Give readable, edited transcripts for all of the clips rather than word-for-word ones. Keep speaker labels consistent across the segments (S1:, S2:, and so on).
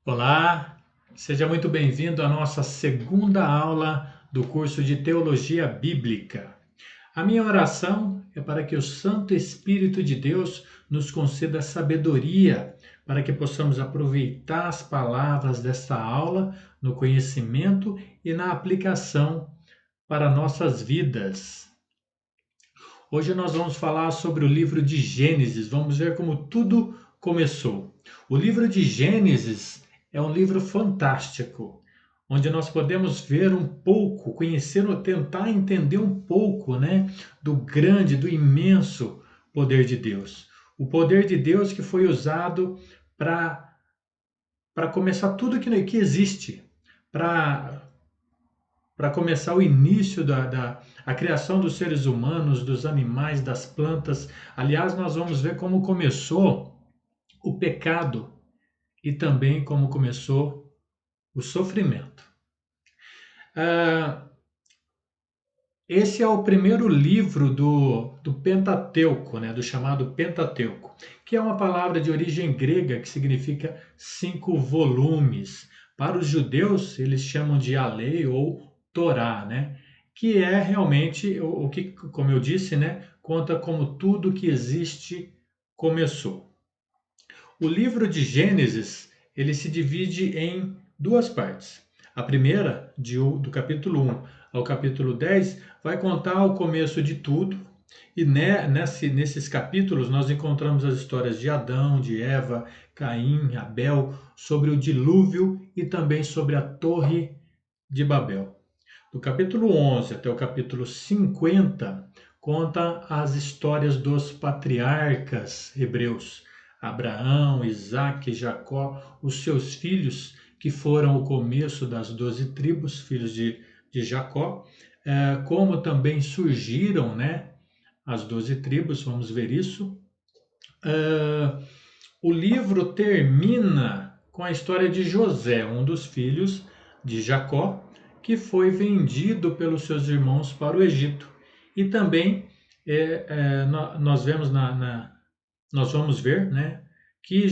S1: Olá, seja muito bem-vindo à nossa segunda aula do curso de Teologia Bíblica. A minha oração é para que o Santo Espírito de Deus nos conceda sabedoria, para que possamos aproveitar as palavras desta aula no conhecimento e na aplicação para nossas vidas. Hoje nós vamos falar sobre o livro de Gênesis, vamos ver como tudo começou. O livro de Gênesis é um livro fantástico, onde nós podemos ver um pouco, conhecer ou tentar entender um pouco, do grande, do imenso poder de Deus. O poder de Deus que foi usado para começar tudo que existe, para começar o início a criação dos seres humanos, dos animais, das plantas. Aliás, nós vamos ver como começou o pecado e também como começou o sofrimento. Esse é o primeiro livro do Pentateuco, do chamado Pentateuco, que é uma palavra de origem grega que significa 5 volumes. Para os judeus, eles chamam de a lei ou Torá, que é realmente o que, como eu disse, conta como tudo que existe começou. O livro de Gênesis, ele se divide em duas partes. A primeira, do capítulo 1 ao capítulo 10, vai contar o começo de tudo. E nesses capítulos nós encontramos as histórias de Adão, de Eva, Caim, Abel, sobre o dilúvio e também sobre a Torre de Babel. Do capítulo 11 até o capítulo 50, conta as histórias dos patriarcas hebreus, Abraão, Isaque, Jacó, os seus filhos, que foram o começo das 12 tribos, filhos de Jacó, como também surgiram, as 12 tribos, vamos ver isso. O livro termina com a história de José, um dos filhos de Jacó, que foi vendido pelos seus irmãos para o Egito. E também nós vemos nós vamos ver, que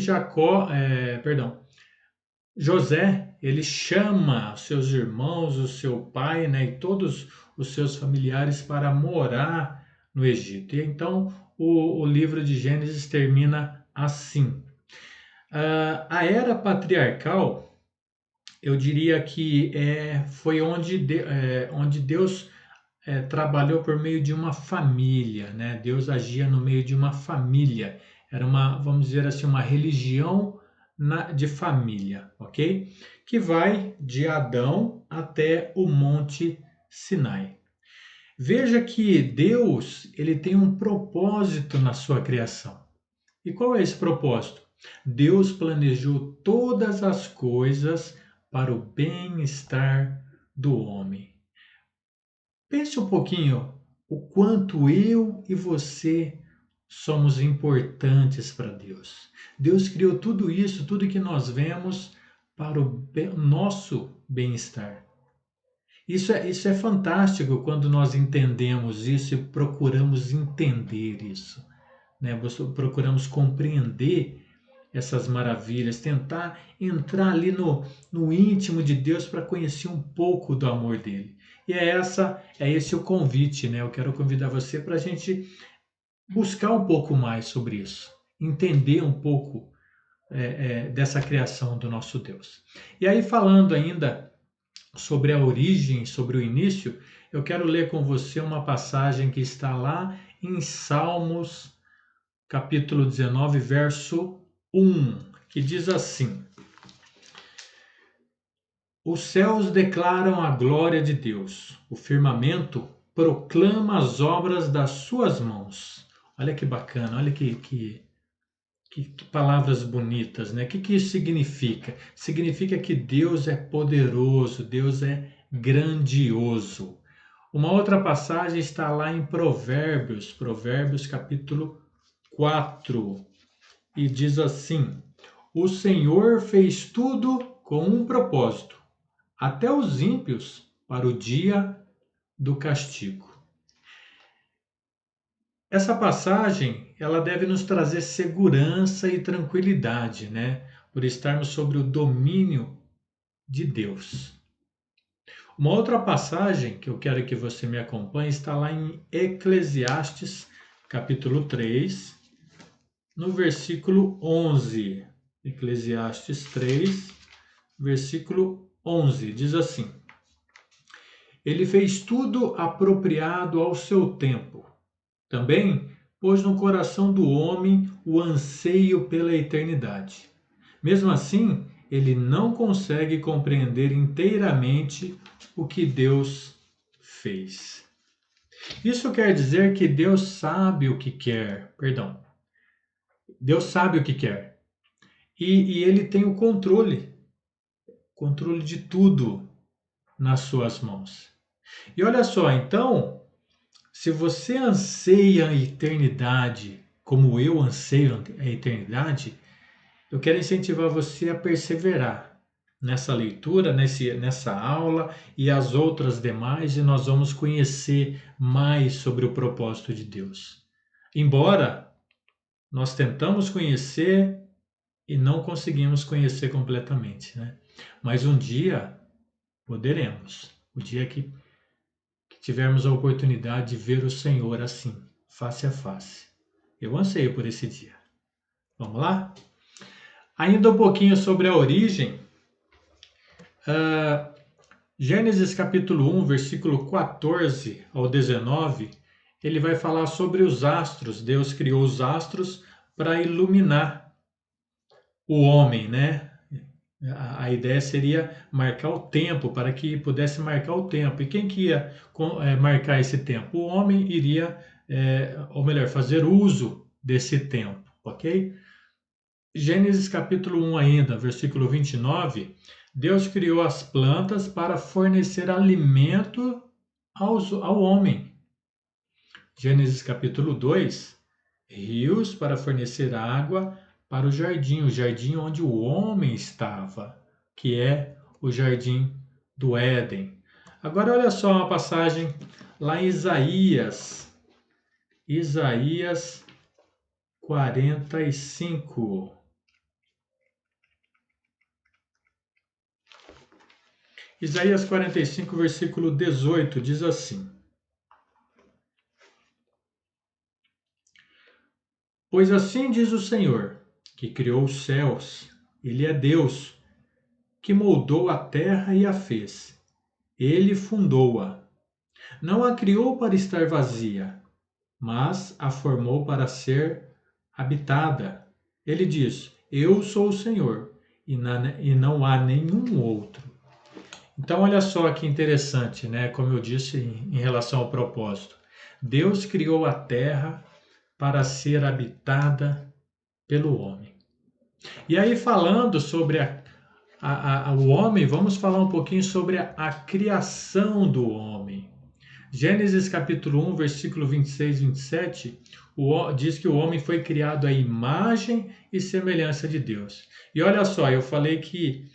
S1: José, ele chama seus irmãos, o seu pai, e todos os seus familiares para morar no Egito. E então o livro de Gênesis termina assim. A era patriarcal, eu diria que foi onde Deus trabalhou por meio de uma família, Deus agia no meio de uma família. Era vamos dizer assim, uma religião de família, ok? Que vai de Adão até o Monte Sinai. Veja que Deus, ele tem um propósito na sua criação. E qual é esse propósito? Deus planejou todas as coisas para o bem-estar do homem. Pense um pouquinho o quanto eu e você somos importantes para Deus. Deus criou tudo isso, tudo que nós vemos, para o nosso bem-estar. Isso é fantástico quando nós entendemos isso e procuramos entender isso. Procuramos compreender essas maravilhas, tentar entrar ali no íntimo de Deus para conhecer um pouco do amor dele. E é esse o convite, Eu quero convidar você para a gente buscar um pouco mais sobre isso, entender um pouco dessa criação do nosso Deus. E aí, falando ainda sobre a origem, sobre o início, eu quero ler com você uma passagem que está lá em Salmos, capítulo 19, verso 1, que diz assim: Os céus declaram a glória de Deus, o firmamento proclama as obras das suas mãos. Olha que bacana, olha que palavras bonitas, O que isso significa? Significa que Deus é poderoso, Deus é grandioso. Uma outra passagem está lá em Provérbios capítulo 4, e diz assim: O Senhor fez tudo com um propósito, até os ímpios para o dia do castigo. Essa passagem, ela deve nos trazer segurança e tranquilidade, por estarmos sobre o domínio de Deus. Uma outra passagem que eu quero que você me acompanhe está lá em Eclesiastes, capítulo 3, no versículo 11. Eclesiastes 3, versículo 11, diz assim: Ele fez tudo apropriado ao seu tempo. Também pôs no coração do homem o anseio pela eternidade. Mesmo assim, ele não consegue compreender inteiramente o que Deus fez. Isso quer dizer que Deus sabe o que quer, Deus sabe o que quer. E ele tem o controle de tudo nas suas mãos. E olha só, então, se você anseia a eternidade, como eu anseio a eternidade, eu quero incentivar você a perseverar nessa leitura, nessa aula e as outras demais, e nós vamos conhecer mais sobre o propósito de Deus. Embora nós tentamos conhecer e não conseguimos conhecer completamente, né? Mas um dia poderemos, o dia que tivermos a oportunidade de ver o Senhor assim, face a face. Eu anseio por esse dia. Vamos lá? Ainda um pouquinho sobre a origem. Gênesis capítulo 1, versículo 14 ao 19, ele vai falar sobre os astros. Deus criou os astros para iluminar o homem, né? A ideia seria marcar o tempo, para que pudesse marcar o tempo. E quem que ia marcar esse tempo? O homem iria, ou melhor, fazer uso desse tempo, ok? Gênesis capítulo 1 ainda, versículo 29, Deus criou as plantas para fornecer alimento ao homem. Gênesis capítulo 2, rios para fornecer água para o jardim onde o homem estava, que é o jardim do Éden. Agora olha só uma passagem lá em Isaías 45. Isaías 45, versículo 18, diz assim: Pois assim diz o Senhor, que criou os céus, Ele é Deus, que moldou a terra e a fez. Ele fundou-a. Não a criou para estar vazia, mas a formou para ser habitada. Ele diz: Eu sou o Senhor, e não há nenhum outro. Então, olha só que interessante, né? Como eu disse em relação ao propósito. Deus criou a terra para ser habitada pelo homem. E aí, falando sobre o homem, vamos falar um pouquinho sobre a criação do homem. Gênesis capítulo 1, versículo 26 e 27, diz que o homem foi criado à imagem e semelhança de Deus. E olha só, eu falei que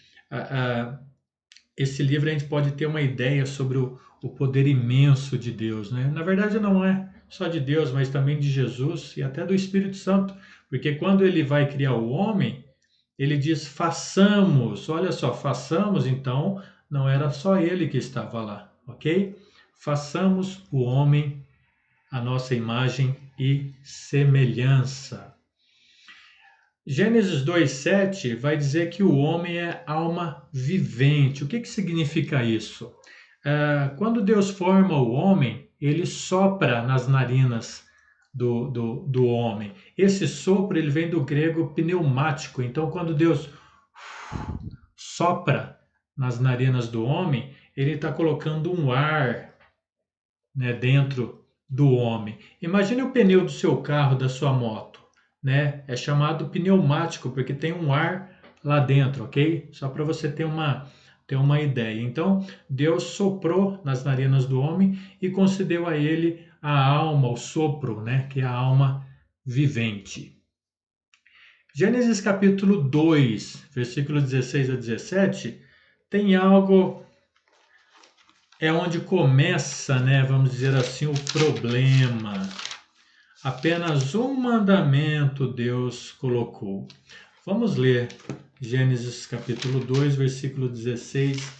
S1: esse livro a gente pode ter uma ideia sobre o poder imenso de Deus, né? Na verdade não é só de Deus, mas também de Jesus e até do Espírito Santo, porque quando ele vai criar o homem, ele diz façamos, olha só, façamos, então não era só ele que estava lá, ok? Façamos o homem a nossa imagem e semelhança. Gênesis 2,7 vai dizer que o homem é alma vivente. O que significa isso? Quando Deus forma o homem, ele sopra nas narinas do homem. Esse sopro ele vem do grego pneumático. Então, quando Deus sopra nas narinas do homem, ele está colocando um ar, né, dentro do homem. Imagine o pneu do seu carro, da sua moto, né? É chamado pneumático porque tem um ar lá dentro, ok? Só para você ter uma ideia. Então, Deus soprou nas narinas do homem e concedeu a ele a alma, o sopro, né? Que é a alma vivente. Gênesis capítulo 2, versículo 16 a 17, tem algo, é onde começa, né, vamos dizer assim, o problema. Apenas um mandamento Deus colocou. Vamos ler Gênesis capítulo 2, versículo 16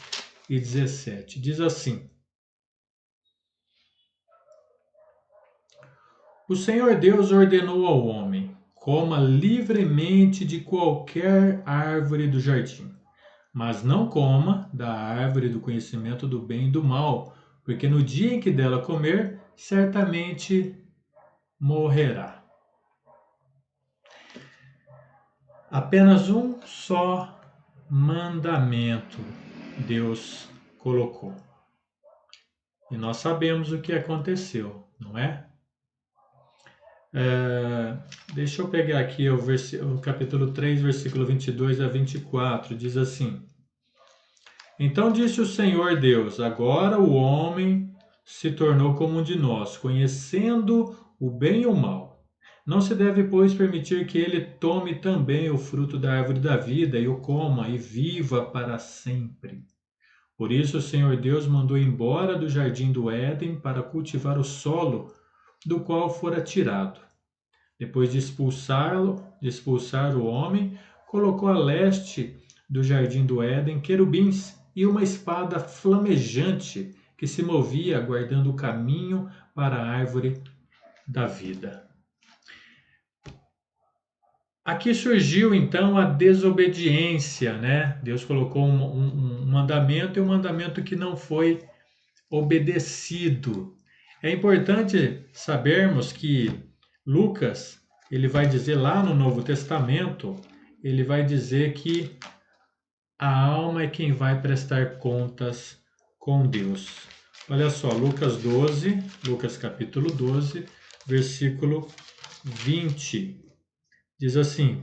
S1: e 17. Diz assim: O Senhor Deus ordenou ao homem: coma livremente de qualquer árvore do jardim, mas não coma da árvore do conhecimento do bem e do mal, porque no dia em que dela comer, certamente morrerá. Apenas um só mandamento Deus colocou. E nós sabemos o que aconteceu, não é? Deixa eu pegar aqui o capítulo 3, versículo 22 a 24, diz assim: Então disse o Senhor Deus: Agora o homem se tornou como um de nós, conhecendo o bem e o mal. Não se deve, pois, permitir que ele tome também o fruto da árvore da vida e o coma e viva para sempre. Por isso o Senhor Deus mandou embora do jardim do Éden para cultivar o solo do qual fora tirado. Depois de expulsar o homem, colocou a leste do jardim do Éden querubins e uma espada flamejante que se movia guardando o caminho para a árvore da vida. Aqui surgiu então a desobediência, né? Deus colocou um mandamento e um mandamento que não foi obedecido. É importante sabermos que Lucas, ele vai dizer lá no Novo Testamento, ele vai dizer que a alma é quem vai prestar contas com Deus. Olha só, Lucas capítulo 12, versículo 20. Diz assim: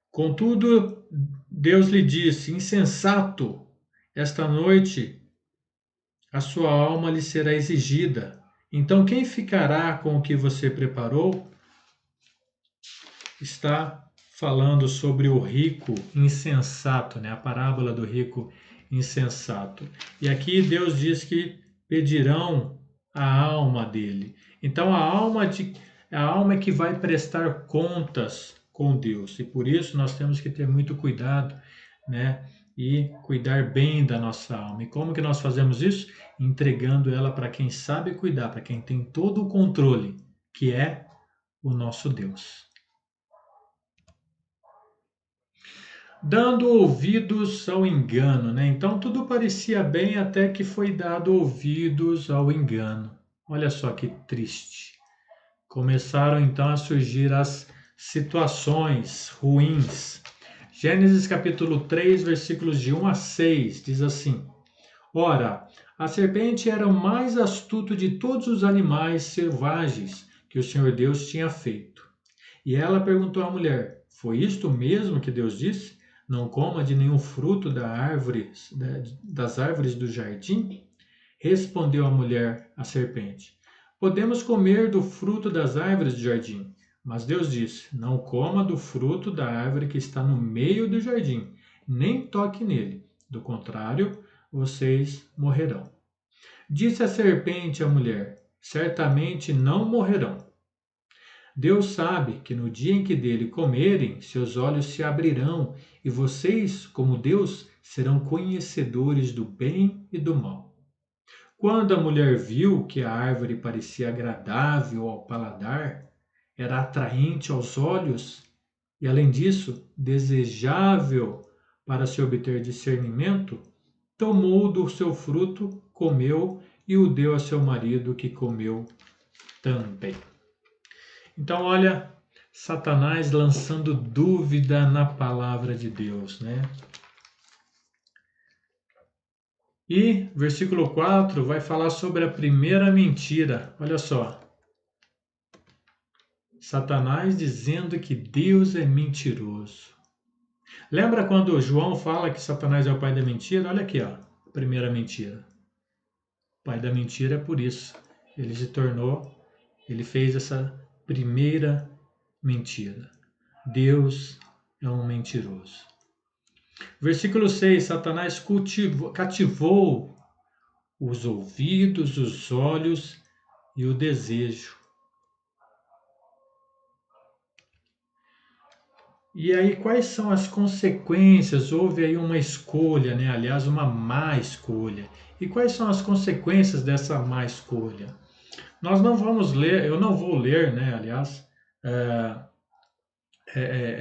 S1: Contudo, Deus lhe disse: Insensato, esta noite a sua alma lhe será exigida. Então, quem ficará com o que você preparou? Está falando sobre o rico insensato, né? A parábola do rico insensato. E aqui Deus diz que pedirão a alma dele. Então, a alma é que vai prestar contas com Deus. E por isso nós temos que ter muito cuidado, né? E cuidar bem da nossa alma. E como que nós fazemos isso? Entregando ela para quem sabe cuidar, para quem tem todo o controle, que é o nosso Deus. Dando ouvidos ao engano, né? Então tudo parecia bem até que foi dado ouvidos ao engano. Olha só que triste. Começaram então a surgir as situações ruins. Gênesis capítulo 3, versículos de 1 a 6, diz assim: Ora, a serpente era o mais astuto de todos os animais selvagens que o Senhor Deus tinha feito. E ela perguntou à mulher: Foi isto mesmo que Deus disse? Não coma de nenhum fruto das árvores do jardim? Respondeu a mulher à serpente: Podemos comer do fruto das árvores do jardim. Mas Deus disse: Não coma do fruto da árvore que está no meio do jardim, nem toque nele. Do contrário, vocês morrerão. Disse a serpente à mulher: Certamente não morrerão. Deus sabe que no dia em que dele comerem, seus olhos se abrirão e vocês, como Deus, serão conhecedores do bem e do mal. Quando a mulher viu que a árvore parecia agradável ao paladar, era atraente aos olhos e, além disso, desejável para se obter discernimento, tomou do seu fruto, comeu e o deu a seu marido, que comeu também. Então, olha, Satanás lançando dúvida na palavra de Deus, né? E versículo 4 vai falar sobre a primeira mentira. Olha só. Satanás dizendo que Deus é mentiroso. Lembra quando João fala que Satanás é o pai da mentira? Olha aqui, ó, a primeira mentira. O pai da mentira é por isso. Ele fez essa primeira mentira. Deus é um mentiroso. Versículo 6: Satanás cativou os ouvidos, os olhos e o desejo. E aí, quais são as consequências? Houve aí uma escolha, né? Aliás, uma má escolha. E quais são as consequências dessa má escolha? Nós não vamos ler, eu não vou ler, né? Aliás, é,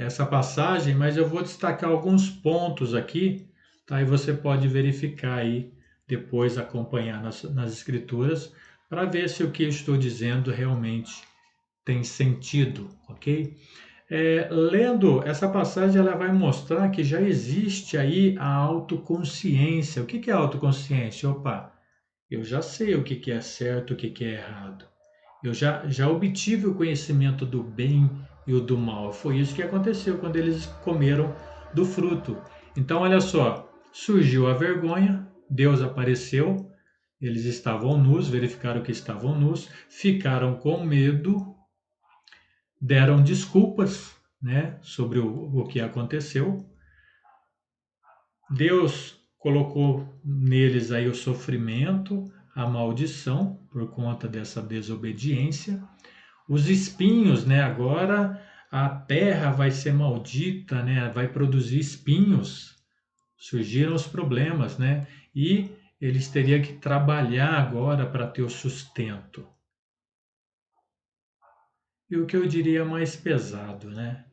S1: essa passagem, mas eu vou destacar alguns pontos aqui, tá? E você pode verificar aí depois, acompanhar nas escrituras, para ver se o que eu estou dizendo realmente tem sentido, ok? Lendo essa passagem, ela vai mostrar que já existe aí a autoconsciência. O que que é autoconsciência? Opa, eu já sei o que que é certo, o que que é errado. Eu já obtive o conhecimento do bem e o do mal. Foi isso que aconteceu quando eles comeram do fruto. Então, olha só, surgiu a vergonha, Deus apareceu, eles estavam nus, verificaram que estavam nus, ficaram com medo, deram desculpas, né, sobre o que aconteceu. Deus colocou neles aí o sofrimento, a maldição por conta dessa desobediência. Os espinhos, né, agora a terra vai ser maldita, né, vai produzir espinhos. Surgiram os problemas, né? E eles teriam que trabalhar agora para ter o sustento. E o que eu diria mais pesado, né?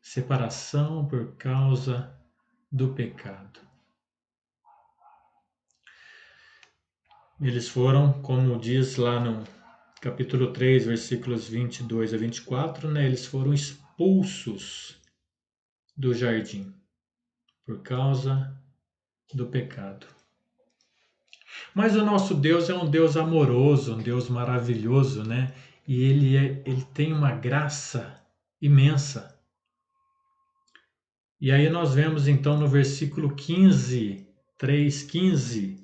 S1: Separação por causa do pecado. Eles foram, como diz lá no capítulo 3, versículos 22 a 24, né? Eles foram expulsos do jardim por causa do pecado. Mas o nosso Deus é um Deus amoroso, um Deus maravilhoso, né? E ele tem uma graça imensa. E aí nós vemos então no versículo 15, 3:15,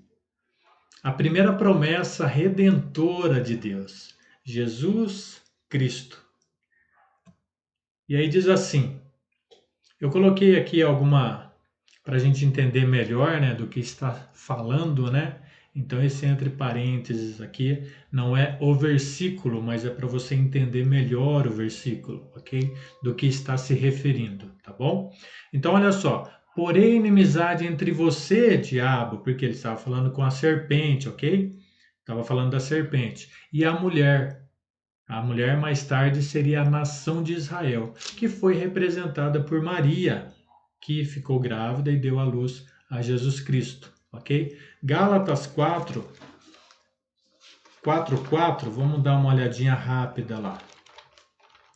S1: a primeira promessa redentora de Deus, Jesus Cristo. E aí diz assim, eu coloquei aqui alguma para a gente entender melhor, né, do que está falando, né? Então esse entre parênteses aqui não é o versículo, mas é para você entender melhor o versículo, ok? Do que está se referindo, tá bom? Então olha só, porém inimizade entre você, diabo, porque ele estava falando com a serpente, ok? Estava falando da serpente e a mulher. A mulher mais tarde seria a nação de Israel, que foi representada por Maria, que ficou grávida e deu à luz a Jesus Cristo, ok? Gálatas 4:4, vamos dar uma olhadinha rápida lá.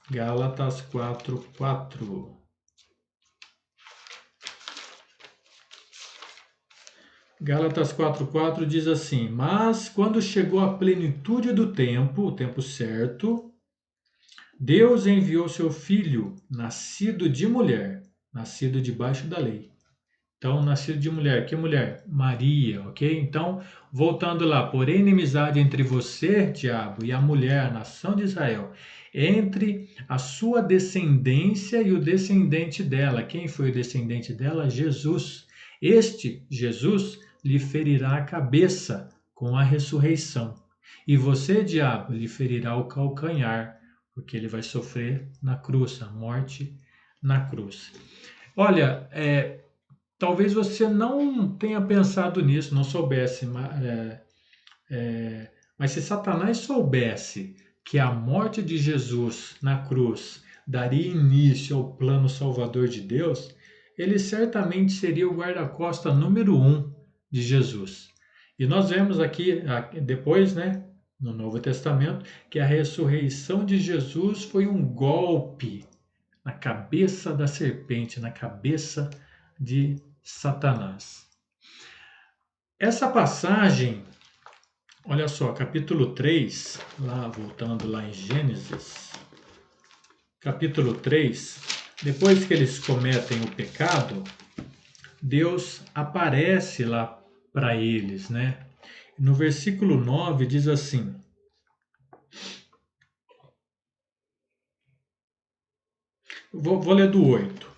S1: Gálatas 4:4. Gálatas 4:4 diz assim: Mas quando chegou a plenitude do tempo, o tempo certo, Deus enviou seu filho, nascido de mulher, nascido debaixo da lei. Então, nascido de mulher. Que mulher? Maria, ok? Então, voltando lá, porém, inimizade entre você, diabo, e a mulher, a nação de Israel, entre a sua descendência e o descendente dela. Quem foi o descendente dela? Jesus. Este, Jesus, lhe ferirá a cabeça com a ressurreição. E você, diabo, lhe ferirá o calcanhar, porque ele vai sofrer na cruz, a morte na cruz. Olha, talvez você não tenha pensado nisso, não soubesse, mas se Satanás soubesse que a morte de Jesus na cruz daria início ao plano salvador de Deus, ele certamente seria o guarda-costa número 1 de Jesus. E nós vemos aqui, depois, né, no Novo Testamento, que a ressurreição de Jesus foi um golpe na cabeça da serpente, na cabeça de Satanás. Essa passagem, olha só, capítulo 3, lá voltando lá em Gênesis, capítulo 3, depois que eles cometem o pecado, Deus aparece lá para eles, né? No versículo 9 diz assim: vou ler do 8.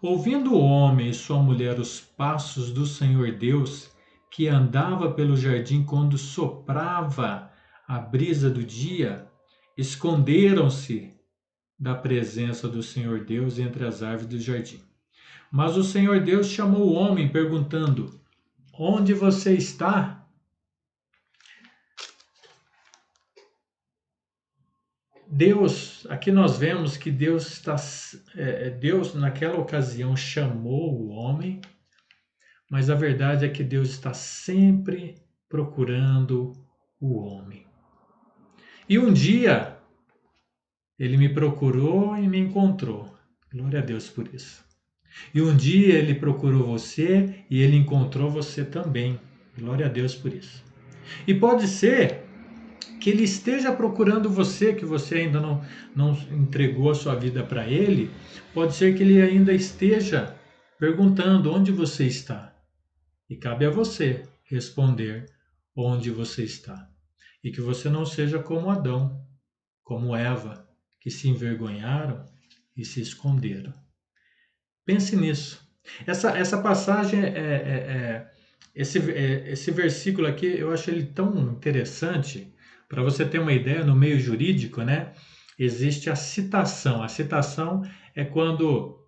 S1: Ouvindo o homem e sua mulher os passos do Senhor Deus, que andava pelo jardim quando soprava a brisa do dia, esconderam-se da presença do Senhor Deus entre as árvores do jardim. Mas o Senhor Deus chamou o homem, perguntando: onde você está? Deus, aqui nós vemos que Deus naquela ocasião chamou o homem, mas a verdade é que Deus está sempre procurando o homem. E um dia ele me procurou e me encontrou. Glória a Deus por isso. E um dia ele procurou você e ele encontrou você também. Glória a Deus por isso. E pode ser que ele esteja procurando você, que você ainda não entregou a sua vida para ele. Pode ser que ele ainda esteja perguntando onde você está. E cabe a você responder onde você está. E que você não seja como Adão, como Eva, que se envergonharam e se esconderam. Pense nisso. Essa passagem, esse versículo aqui, eu acho ele tão interessante. Para você ter uma ideia, no meio jurídico, né, existe a citação. A citação é quando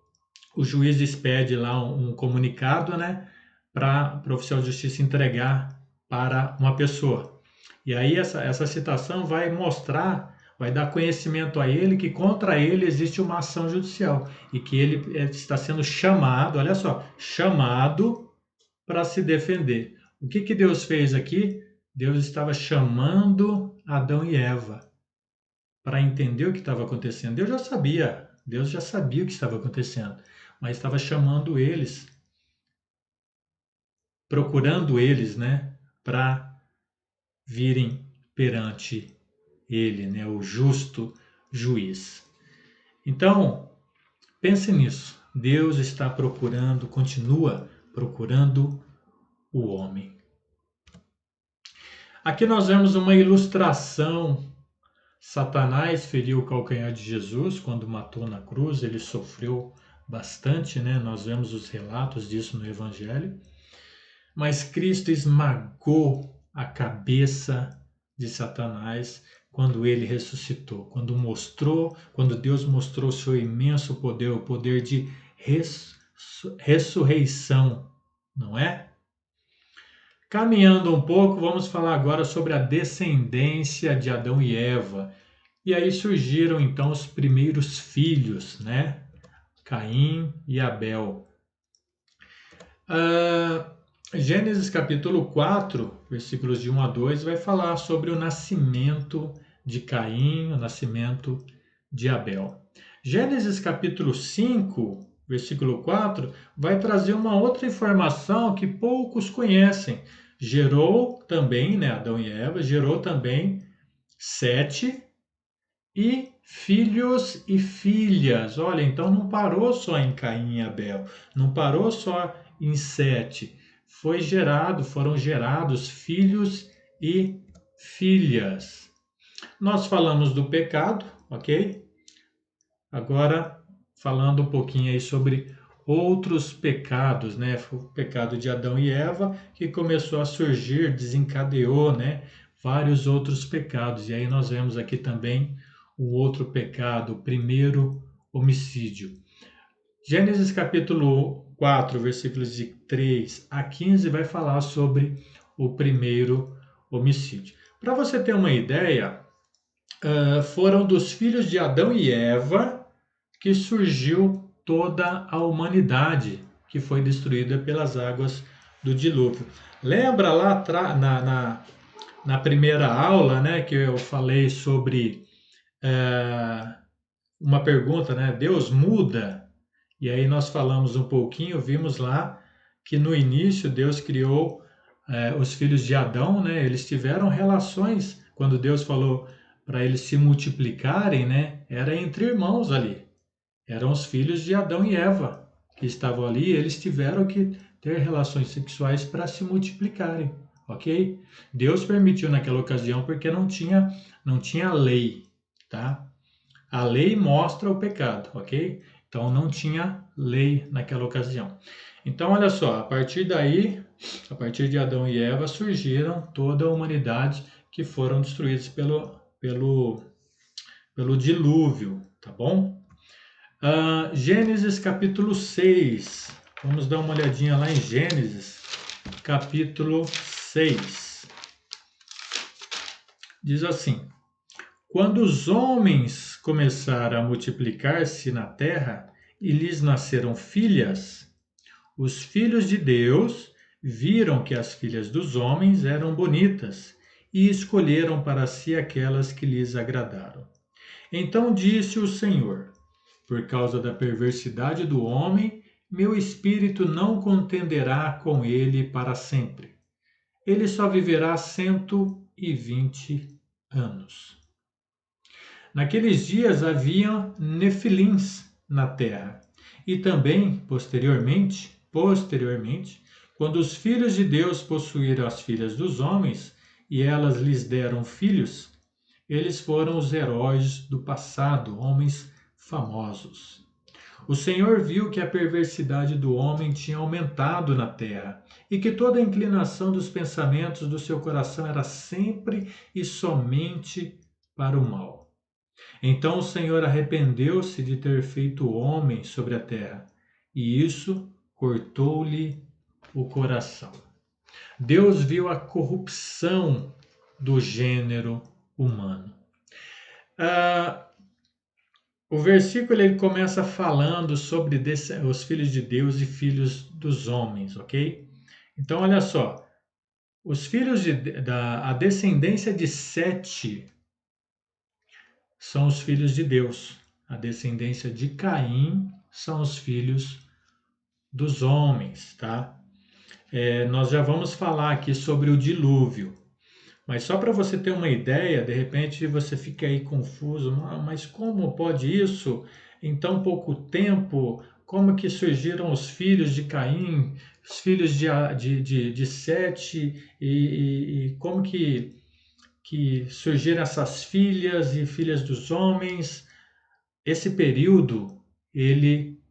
S1: o juiz expede lá um comunicado, né, para o oficial de justiça entregar para uma pessoa. E aí essa citação vai mostrar, vai dar conhecimento a ele que contra ele existe uma ação judicial e que ele está sendo chamado, olha só, chamado para se defender. O que Deus fez aqui? Deus estava chamando Adão e Eva para entender o que estava acontecendo. Deus já sabia o que estava acontecendo, mas estava chamando eles, procurando eles, né, para virem perante ele, né, o justo juiz. Então, pense nisso. Deus está procurando, continua procurando o homem. Aqui nós vemos uma ilustração. Satanás feriu o calcanhar de Jesus quando matou na cruz, ele sofreu bastante, né? Nós vemos os relatos disso no Evangelho. Mas Cristo esmagou a cabeça de Satanás quando ele ressuscitou, quando Deus mostrou o seu imenso poder, o poder de ressurreição, não é? Caminhando um pouco, vamos falar agora sobre a descendência de Adão e Eva. E aí surgiram então os primeiros filhos, né? Caim e Abel. Gênesis capítulo 4, versículos de 1 a 2, vai falar sobre o nascimento de Caim, o nascimento de Abel. Gênesis capítulo 5, versículo 4, vai trazer uma outra informação que poucos conhecem. Gerou também, né, Adão e Eva, gerou também Sete e filhos e filhas. Olha, então não parou só em Caim e Abel, não parou só em Sete. Foram gerados filhos e filhas. Nós falamos do pecado, ok? Agora, falando um pouquinho aí sobre outros pecados, né? O pecado de Adão e Eva, que começou a surgir, desencadeou, né? Vários outros pecados. E aí nós vemos aqui também o outro pecado, o primeiro homicídio. Gênesis capítulo 4, versículos de 3 a 15, vai falar sobre o primeiro homicídio. Para você ter uma ideia, foram dos filhos de Adão e Eva que surgiu toda a humanidade, que foi destruída pelas águas do dilúvio. Lembra lá na primeira aula, né, que eu falei sobre uma pergunta, né? Deus muda? E aí nós falamos um pouquinho, vimos lá que no início Deus criou os filhos de Adão, né? Eles tiveram relações, quando Deus falou para eles se multiplicarem, né? Era entre irmãos ali. Eram os filhos de Adão e Eva que estavam ali, e eles tiveram que ter relações sexuais para se multiplicarem, ok? Deus permitiu naquela ocasião porque não tinha lei, tá? A lei mostra o pecado, ok? Então não tinha lei naquela ocasião. Então olha só, a partir daí, a partir de Adão e Eva, surgiram toda a humanidade que foram destruídos pelo dilúvio, tá bom? Gênesis capítulo 6. Vamos dar uma olhadinha lá em Gênesis capítulo 6. Diz assim: quando os homens começaram a multiplicar-se na terra e lhes nasceram filhas, os filhos de Deus viram que as filhas dos homens eram bonitas e escolheram para si aquelas que lhes agradaram. Então disse o Senhor: por causa da perversidade do homem, meu espírito não contenderá com ele para sempre. Ele só viverá 120 anos. Naqueles dias havia nefilins na terra. E também, posteriormente, quando os filhos de Deus possuíram as filhas dos homens e elas lhes deram filhos, eles foram os heróis do passado, homens famosos. O Senhor viu que a perversidade do homem tinha aumentado na terra e que toda a inclinação dos pensamentos do seu coração era sempre e somente para o mal. Então o Senhor arrependeu-se de ter feito o homem sobre a terra, e isso cortou-lhe o coração. Deus viu a corrupção do gênero humano. O versículo ele começa falando sobre os filhos de Deus e filhos dos homens, ok? Então, olha só, os filhos a descendência de Sete são os filhos de Deus. A descendência de Caim são os filhos dos homens, tá? Nós já vamos falar aqui sobre o dilúvio. Mas só para você ter uma ideia, de repente você fica aí confuso, mas como pode isso em tão pouco tempo? Como que surgiram os filhos de Caim, os filhos de Sete, e como que surgiram essas filhas e filhas dos homens? Esse período, ele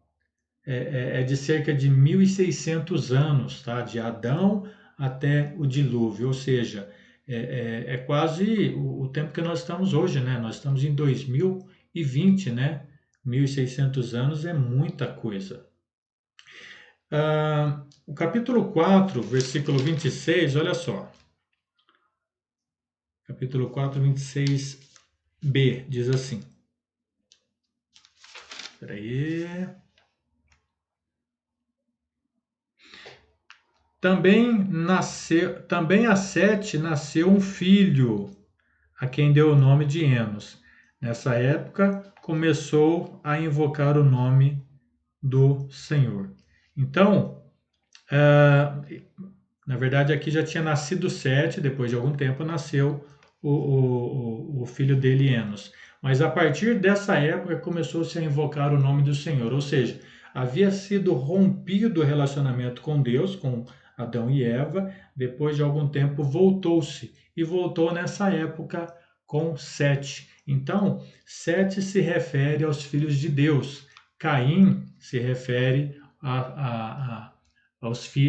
S1: é de cerca de 1.600 anos, tá? De Adão até o dilúvio, ou seja, é quase o tempo que nós estamos hoje, né? Nós estamos em 2020, né? 1.600 anos é muita coisa. O capítulo 4, versículo 26, olha só. Capítulo 4, 26b, diz assim. Espera aí. Também a Sete nasceu um filho, a quem deu o nome de Enos. Nessa época, começou a invocar o nome do Senhor. Então, na verdade, aqui já tinha nascido Sete, depois de algum tempo nasceu o filho dele, Enos. Mas a partir dessa época começou-se a invocar o nome do Senhor, ou seja, havia sido rompido o relacionamento com Deus, com Adão e Eva, depois de algum tempo voltou-se, e voltou nessa época com Sete. Então, Sete se refere aos filhos de Deus, Caim se refere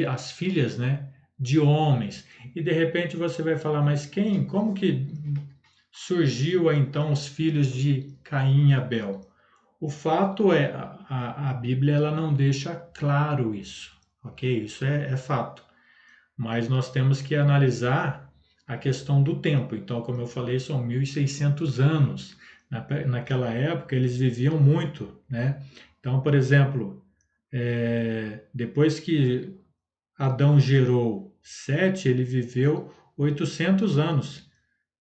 S1: às filhas, né, de homens. E de repente você vai falar, mas como que surgiu então os filhos de Caim e Abel? O fato é, a Bíblia ela não deixa claro isso, ok? Isso é fato. Mas nós temos que analisar a questão do tempo. Então, como eu falei, são 1.600 anos. Naquela época, eles viviam muito, né? Então, por exemplo, depois que Adão gerou Sete, ele viveu 800 anos.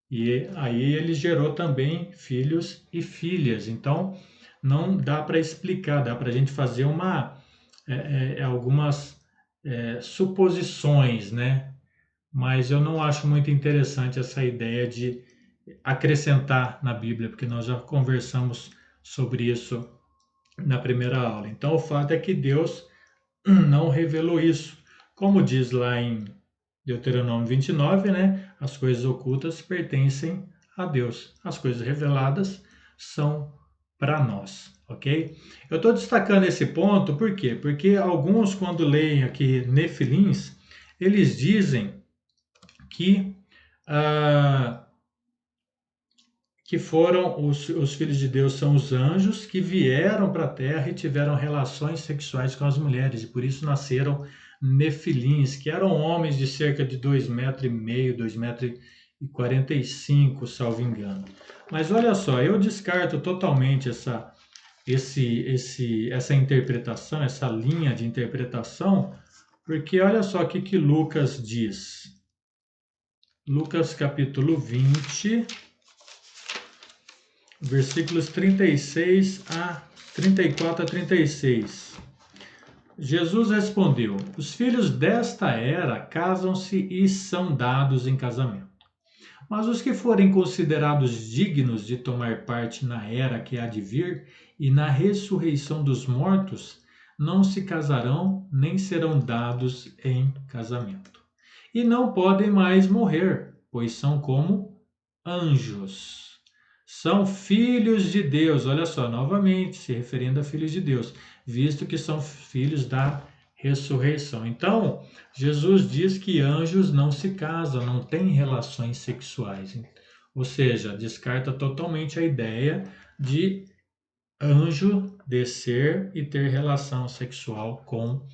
S1: E aí ele gerou também filhos e filhas. Então, não dá para explicar, dá para a gente fazer algumas suposições, né? Mas eu não acho muito interessante essa ideia de acrescentar na Bíblia, porque nós já conversamos sobre isso na primeira aula. Então, o fato é que Deus não revelou isso. Como diz lá em Deuteronômio 29, né? As coisas ocultas pertencem a Deus. As coisas reveladas são para nós, ok? Eu estou destacando esse ponto, por quê? Porque alguns, quando leem aqui Nefilins, eles dizem que que foram os filhos de Deus, são os anjos que vieram para a terra e tiveram relações sexuais com as mulheres, e por isso nasceram nefilins, que eram homens de cerca de 2,5 metros, 2,45 m, salvo engano. Mas olha só, eu descarto totalmente essa interpretação, essa linha de interpretação, porque olha só o que Lucas diz. Lucas capítulo 20, versículos 34 a 36. Jesus respondeu: Os filhos desta era casam-se e são dados em casamento. Mas os que forem considerados dignos de tomar parte na era que há de vir e na ressurreição dos mortos, não se casarão nem serão dados em casamento. E não podem mais morrer, pois são como anjos. São filhos de Deus, olha só, novamente se referindo a filhos de Deus, visto que são filhos da ressurreição. Então, Jesus diz que anjos não se casam, não têm relações sexuais. Ou seja, descarta totalmente a ideia de anjo descer e ter relação sexual com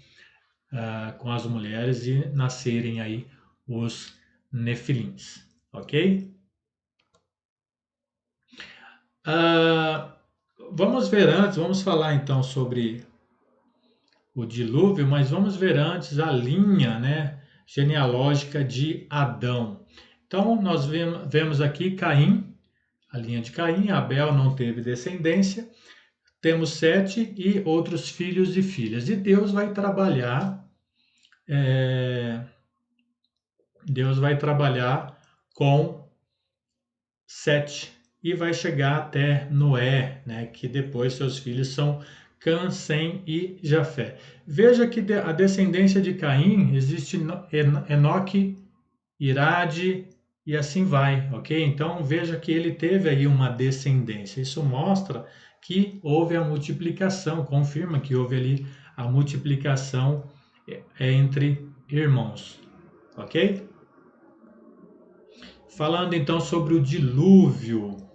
S1: as mulheres e nascerem aí os nefilins, ok? Vamos ver antes, vamos falar então sobre o dilúvio, mas vamos ver antes a linha, né, genealógica de Adão. Então, nós vemos aqui Caim, a linha de Caim. Abel não teve descendência. Temos Sete e outros filhos e filhas. E Deus vai trabalhar com Sete e vai chegar até Noé, né, que depois seus filhos são Cã, Sem e Jafé. Veja que a descendência de Caim existe Enoque, Irade e assim vai, ok? Então veja que ele teve aí uma descendência. Isso mostra que houve a multiplicação, confirma que houve ali a multiplicação entre irmãos, ok? Falando então sobre o dilúvio,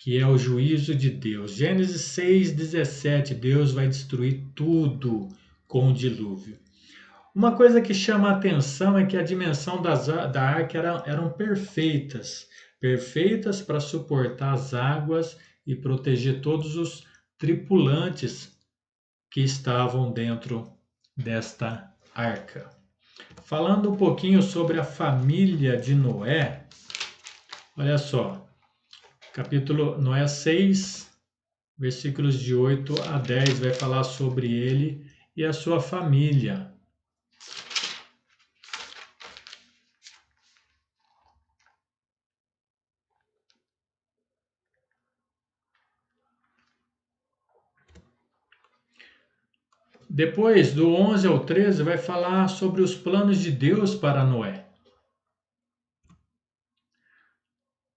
S1: que é o juízo de Deus. Gênesis 6:17, Deus vai destruir tudo com o dilúvio. Uma coisa que chama a atenção é que a dimensão da arca eram perfeitas, perfeitas para suportar as águas e proteger todos os tripulantes que estavam dentro desta arca. Falando um pouquinho sobre a família de Noé, olha só, capítulo Noé 6, versículos de 8 a 10, vai falar sobre ele e a sua família. Depois, do 11 ao 13, vai falar sobre os planos de Deus para Noé.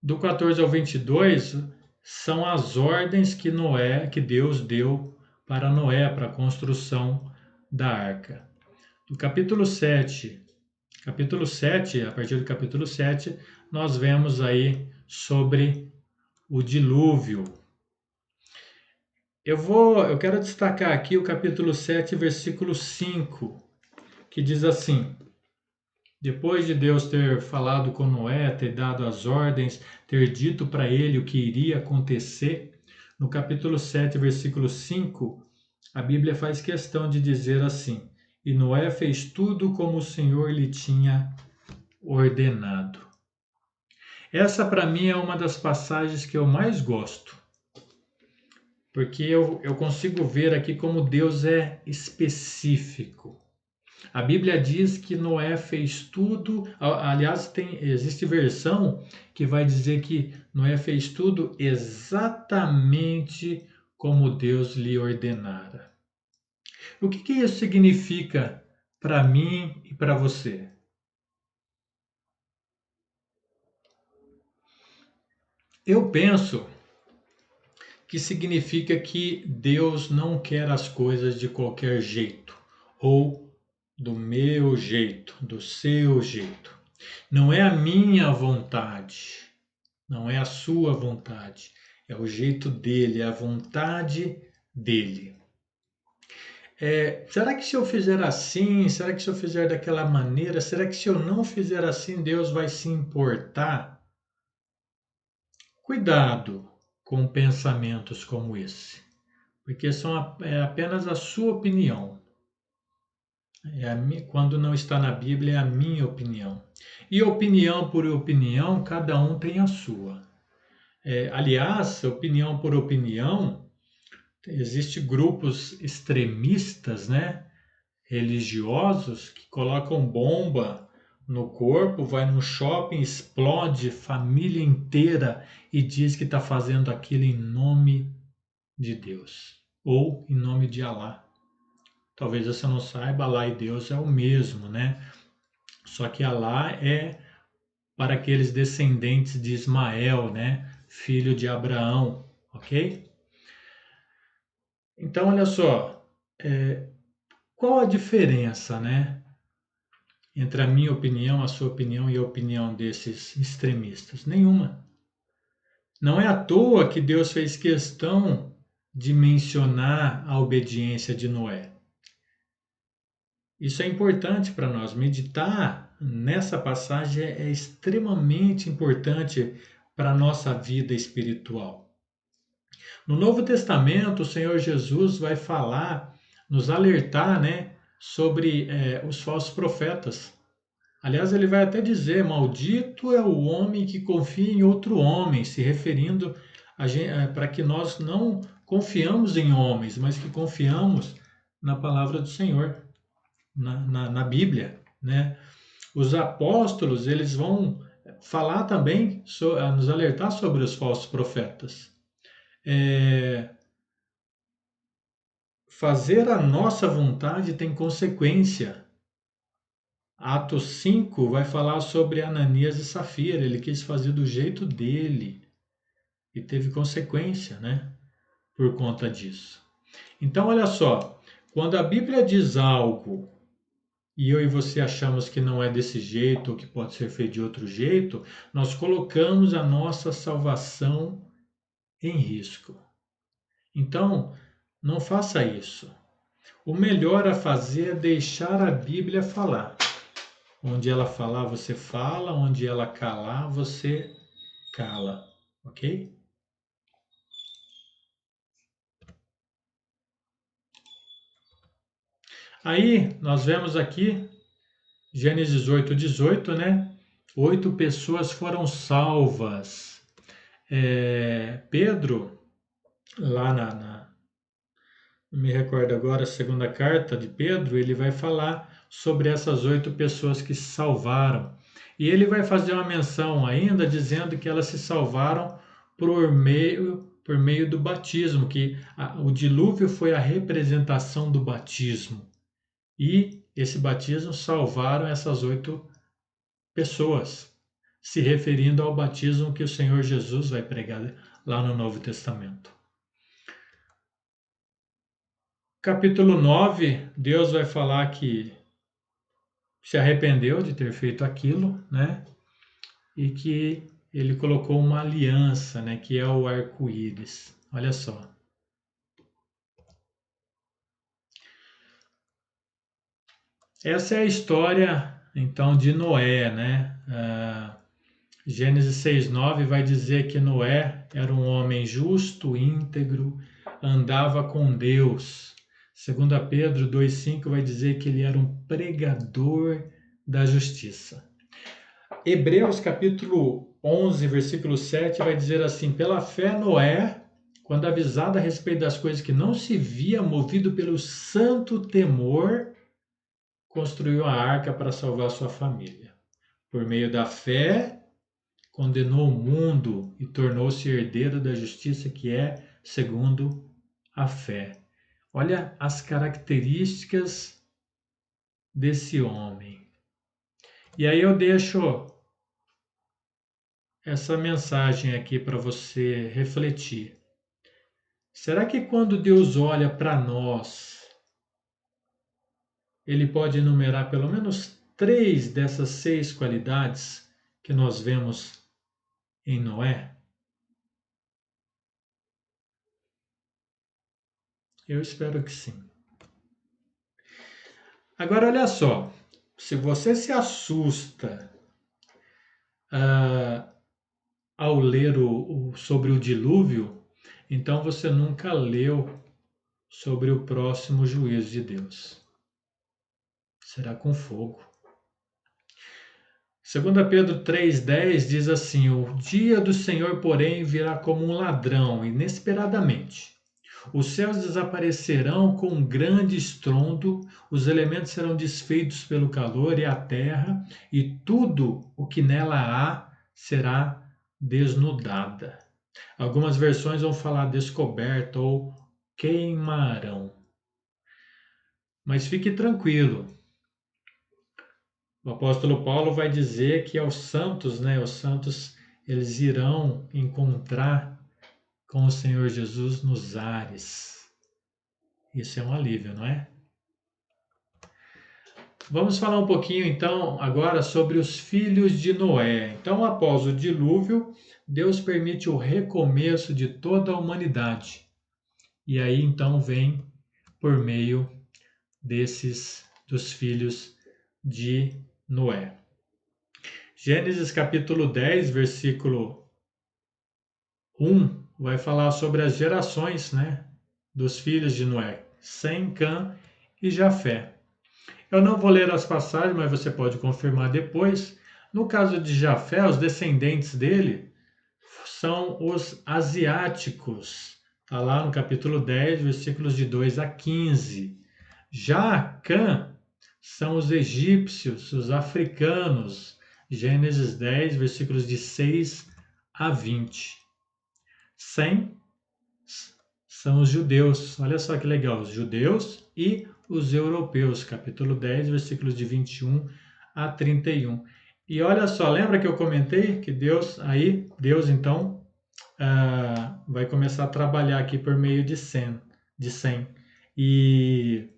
S1: Do 14 ao 22, são as ordens que Deus deu para Noé, para a construção da arca. Do capítulo 7, a partir do capítulo 7, nós vemos aí sobre o dilúvio. Eu quero destacar aqui o capítulo 7, versículo 5, que diz assim: Depois de Deus ter falado com Noé, ter dado as ordens, ter dito para ele o que iria acontecer, no capítulo 7, versículo 5, a Bíblia faz questão de dizer assim: E Noé fez tudo como o Senhor lhe tinha ordenado. Essa, para mim, é uma das passagens que eu mais gosto, porque eu consigo ver aqui como Deus é específico. A Bíblia diz que Noé fez tudo, aliás, existe versão que vai dizer que Noé fez tudo exatamente como Deus lhe ordenara. O que isso significa para mim e para você? Eu penso que significa que Deus não quer as coisas de qualquer jeito, ou do meu jeito, do seu jeito. Não é a minha vontade, Não é a sua vontade, é o jeito dele, é a vontade dele. Será que se eu fizer assim, será que se eu fizer daquela maneira, será que se eu não fizer assim, Deus vai se importar? Cuidado com pensamentos como esse, porque é apenas a sua opinião. Quando não está na Bíblia, é a minha opinião. E opinião por opinião, cada um tem a sua. Aliás, opinião por opinião, existem grupos extremistas, né, religiosos, que colocam bomba no corpo, vai no shopping, explode família inteira e diz que está fazendo aquilo em nome de Deus ou em nome de Alá. Talvez você não saiba, Alá e Deus é o mesmo, né? Só que Alá é para aqueles descendentes de Ismael, né? Filho de Abraão, ok? Então, olha só, qual a diferença, né? Entre a minha opinião, a sua opinião e a opinião desses extremistas? Nenhuma. Não é à toa que Deus fez questão de mencionar a obediência de Noé. Isso é importante para nós. Meditar nessa passagem é extremamente importante para a nossa vida espiritual. No Novo Testamento, o Senhor Jesus vai falar, nos alertar, né, sobre os falsos profetas. Aliás, ele vai até dizer: maldito é o homem que confia em outro homem, se referindo para que nós não confiamos em homens, mas que confiamos na palavra do Senhor, na Bíblia, né? Os apóstolos, eles vão falar também, nos alertar sobre os falsos profetas. Fazer a nossa vontade tem consequência. Atos 5 vai falar sobre Ananias e Safira. Ele quis fazer do jeito dele e teve consequência, né? Por conta disso. Então, olha só, quando a Bíblia diz algo e eu e você achamos que não é desse jeito ou que pode ser feito de outro jeito, nós colocamos a nossa salvação em risco. Então, não faça isso. O melhor a fazer é deixar a Bíblia falar. Onde ela falar, você fala. Onde ela calar, você cala. Ok? Aí, nós vemos aqui, Gênesis 8:18, né? 8 pessoas foram salvas. Pedro, lá não me recordo agora, a segunda carta de Pedro, ele vai falar sobre essas 8 pessoas que se salvaram. E ele vai fazer uma menção ainda dizendo que elas se salvaram por meio do batismo, que o dilúvio foi a representação do batismo. E esse batismo salvaram essas 8 pessoas, se referindo ao batismo que o Senhor Jesus vai pregar lá no Novo Testamento. Capítulo 9, Deus vai falar que se arrependeu de ter feito aquilo, né? E que ele colocou uma aliança, né? Que é o arco-íris. Olha só. Essa é a história, então, de Noé, né? Gênesis 6:9 vai dizer que Noé era um homem justo, íntegro, andava com Deus. 2 Pedro 2:5 vai dizer que ele era um pregador da justiça. Hebreus capítulo 11, versículo 7 vai dizer assim: pela fé Noé, quando avisado a respeito das coisas que não se via, movido pelo santo temor, construiu a arca para salvar sua família. Por meio da fé, condenou o mundo e tornou-se herdeiro da justiça que é segundo a fé. Olha as características desse homem. E aí eu deixo essa mensagem aqui para você refletir. Será que quando Deus olha para nós, Ele pode enumerar pelo menos 3 dessas 6 qualidades que nós vemos em Noé? Eu espero que sim. Agora, olha só, se você se assusta ah, ao ler sobre o dilúvio, então você nunca leu sobre o próximo juízo de Deus. Será com fogo. 2 Pedro 3,10 diz assim: O dia do Senhor, porém, virá como um ladrão, inesperadamente. Os céus desaparecerão com um grande estrondo, os elementos serão desfeitos pelo calor e a terra, e tudo o que nela há será desnudada. Algumas versões vão falar descoberta ou queimarão. Mas fique tranquilo. O apóstolo Paulo vai dizer que aos santos, né, os santos, eles irão encontrar com o Senhor Jesus nos ares. Isso é um alívio, não é? Vamos falar um pouquinho então agora sobre os filhos de Noé. Então, após o dilúvio, Deus permite o recomeço de toda a humanidade. E aí então vem por meio dos filhos de Noé. Gênesis capítulo 10, versículo 1, vai falar sobre as gerações, né, dos filhos de Noé, Sem, Cã e Jafé. Eu não vou ler as passagens, mas você pode confirmar depois. No caso de Jafé, os descendentes dele são os asiáticos. Está lá no capítulo 10, versículos de 2 a 15. Já Cã são os egípcios, os africanos. Gênesis 10, versículos de 6 a 20. Sem são os judeus. Olha só que legal, os judeus e os europeus, capítulo 10, versículos de 21 a 31. E olha só, lembra que eu comentei que Deus então vai começar a trabalhar aqui por meio de Sem. E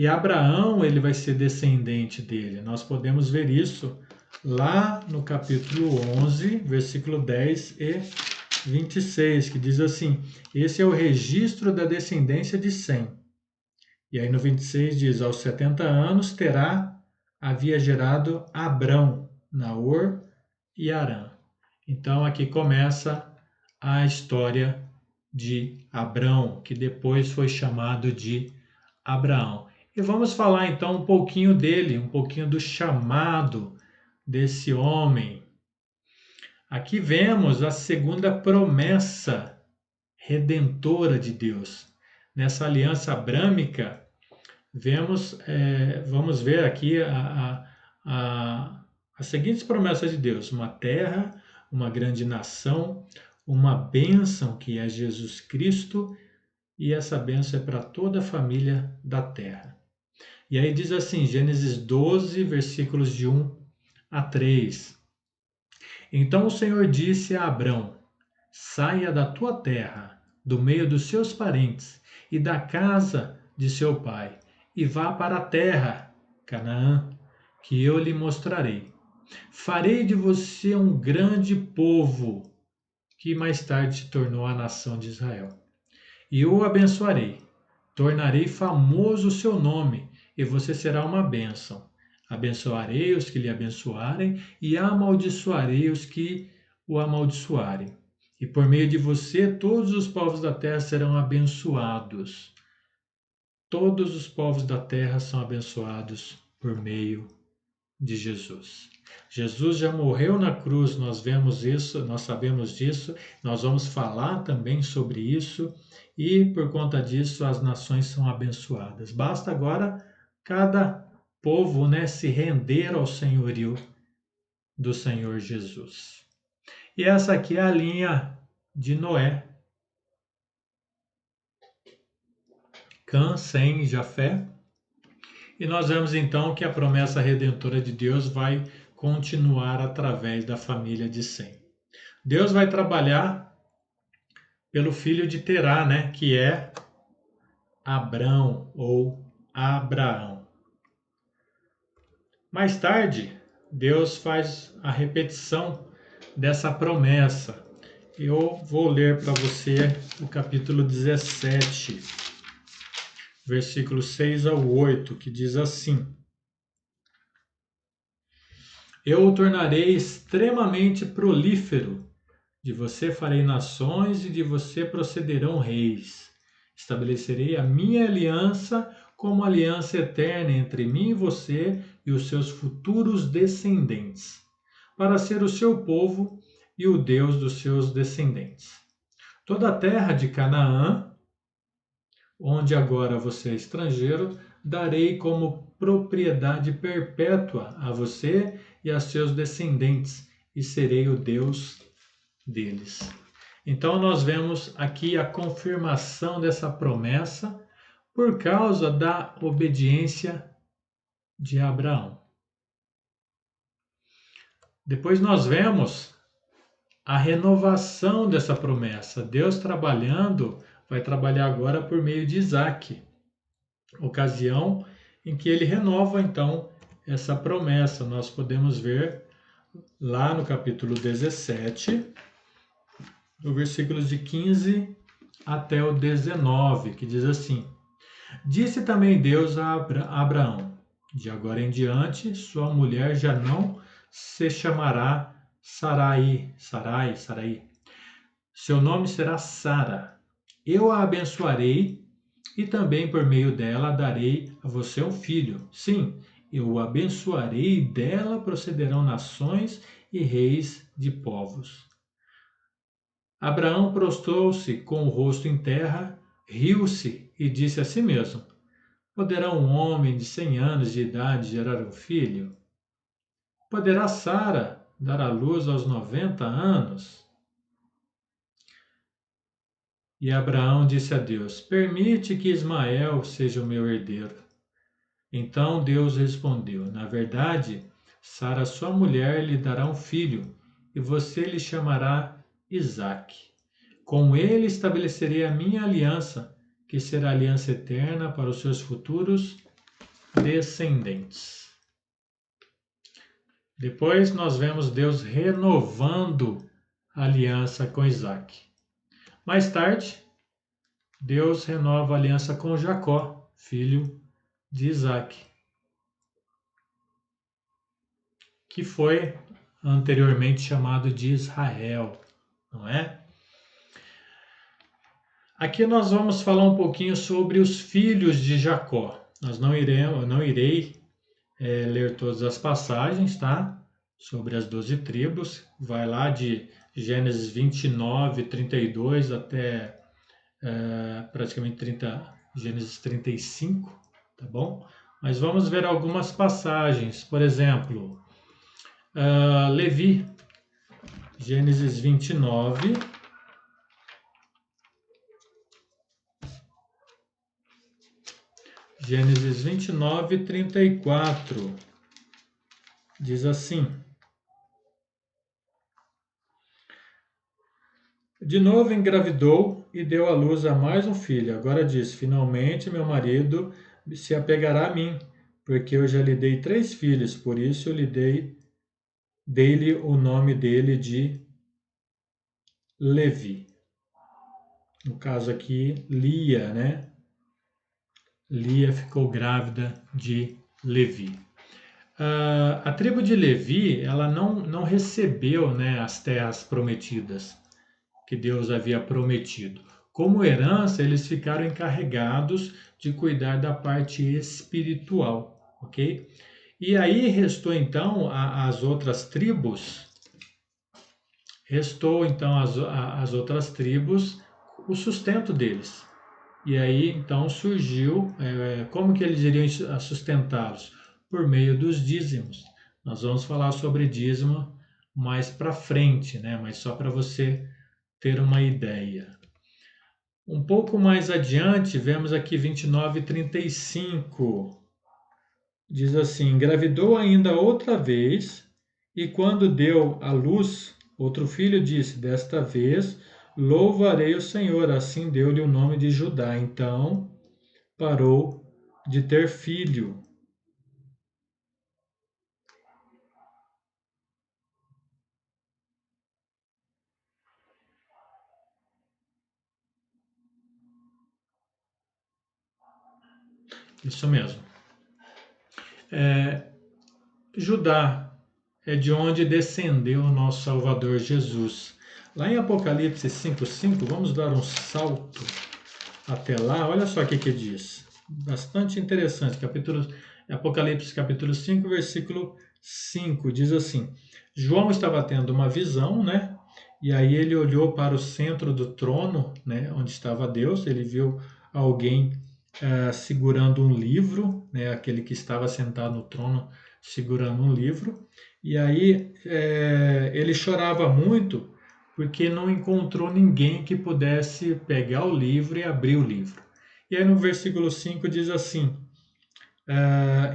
S1: Abraão, ele vai ser descendente dele. Nós podemos ver isso lá no capítulo 11, versículo 10 e 26, que diz assim: esse é o registro da descendência de Sem. E aí no 26 diz: aos 70 anos havia gerado Abrão, Naor e Harã. Então aqui começa a história de Abrão, que depois foi chamado de Abraão. E vamos falar então um pouquinho dele, um pouquinho do chamado desse homem. Aqui vemos a segunda promessa redentora de Deus. Nessa aliança abrâmica, vamos ver aqui as seguintes promessas de Deus: uma terra, uma grande nação, uma bênção que é Jesus Cristo, e essa bênção é para toda a família da terra. E aí diz assim, Gênesis 12, versículos de 1 a 3. Então o Senhor disse a Abrão: saia da tua terra, do meio dos seus parentes e da casa de seu pai, e vá para a terra, Canaã, que eu lhe mostrarei. Farei de você um grande povo, que mais tarde se tornou a nação de Israel. E o abençoarei, tornarei famoso o seu nome, e você será uma bênção. Abençoarei os que lhe abençoarem, e amaldiçoarei os que o amaldiçoarem. E por meio de você, todos os povos da terra serão abençoados. Todos os povos da terra são abençoados por meio de Jesus. Jesus já morreu na cruz, nós vemos isso, nós sabemos disso, nós vamos falar também sobre isso, e por conta disso as nações são abençoadas. Basta agora cada povo, né, se render ao senhorio do Senhor Jesus. E essa aqui é a linha de Noé. Cã, Sem e Jafé. E nós vemos então que a promessa redentora de Deus vai continuar através da família de Sem. Deus vai trabalhar pelo filho de Terá, né, que é Abrão ou Abraão. Mais tarde, Deus faz a repetição dessa promessa. Eu vou ler para você o capítulo 17, versículos 6 ao 8, que diz assim: Eu o tornarei extremamente prolífero, de você farei nações e de você procederão reis. Estabelecerei a minha aliança como aliança eterna entre mim e você e os seus futuros descendentes, para ser o seu povo e o Deus dos seus descendentes. Toda a terra de Canaã, onde agora você é estrangeiro, darei como propriedade perpétua a você e a seus descendentes, e serei o Deus deles. Então nós vemos aqui a confirmação dessa promessa por causa da obediência de Abraão. Depois nós vemos a renovação dessa promessa. Deus trabalhando, vai trabalhar agora por meio de Isaac, ocasião em que ele renova então essa promessa. Nós podemos ver lá no capítulo 17, no versículos de 15 até o 19, que diz assim: Disse também Deus a Abraão: De agora em diante, sua mulher já não se chamará Sarai. Seu nome será Sara. Eu a abençoarei e também por meio dela darei a você um filho. Sim, eu o abençoarei e dela procederão nações e reis de povos. Abraão prostrou-se com o rosto em terra, riu-se e disse a si mesmo: Poderá um homem de 100 anos de idade gerar um filho? Poderá Sara dar à luz aos 90 anos? E Abraão disse a Deus: Permite que Ismael seja o meu herdeiro. Então Deus respondeu: Na verdade, Sara, sua mulher, lhe dará um filho, e você lhe chamará Isaque. Com ele estabelecerei a minha aliança, que será aliança eterna para os seus futuros descendentes. Depois nós vemos Deus renovando a aliança com Isaac. Mais tarde, Deus renova a aliança com Jacó, filho de Isaac, que foi anteriormente chamado de Israel, não é? Aqui nós vamos falar um pouquinho sobre os filhos de Jacó. Eu não irei ler todas as passagens, tá? Sobre as 12 tribos. Vai lá de Gênesis 29, 32 até praticamente Gênesis 35, tá bom? Mas vamos ver algumas passagens. Por exemplo, Levi, Gênesis 29. Gênesis 29, 34. Diz assim: De novo engravidou e deu à luz a mais um filho. Agora diz: Finalmente meu marido se apegará a mim, porque eu já lhe dei 3 filhos, por isso eu lhe dei-lhe o nome dele de Levi. No caso aqui, Lia, né? Lia ficou grávida de Levi. A tribo de Levi, ela não recebeu, né, as terras prometidas que Deus havia prometido. Como herança, eles ficaram encarregados de cuidar da parte espiritual, ok? E aí restou então as outras tribos o sustento deles. E aí então surgiu, como que eles iriam sustentá-los? Por meio dos dízimos. Nós vamos falar sobre dízimo mais para frente, né? Mas só para você ter uma ideia. Um pouco mais adiante, vemos aqui 29:35. Diz assim: Engravidou ainda outra vez, e quando deu à luz, outro filho disse: Desta vez louvarei o Senhor. Assim deu-lhe o nome de Judá. Então parou de ter filho. Isso mesmo. Judá é de onde descendeu o nosso Salvador Jesus. Lá em Apocalipse 5:5, vamos dar um salto até lá. Olha só o que diz. Bastante interessante. Apocalipse capítulo 5, versículo 5, diz assim: João estava tendo uma visão, né? E aí ele olhou para o centro do trono, né, onde estava Deus. Ele viu alguém segurando um livro, né, aquele que estava sentado no trono segurando um livro. E aí ele chorava muito porque não encontrou ninguém que pudesse pegar o livro e abrir o livro. E aí no versículo 5 diz assim: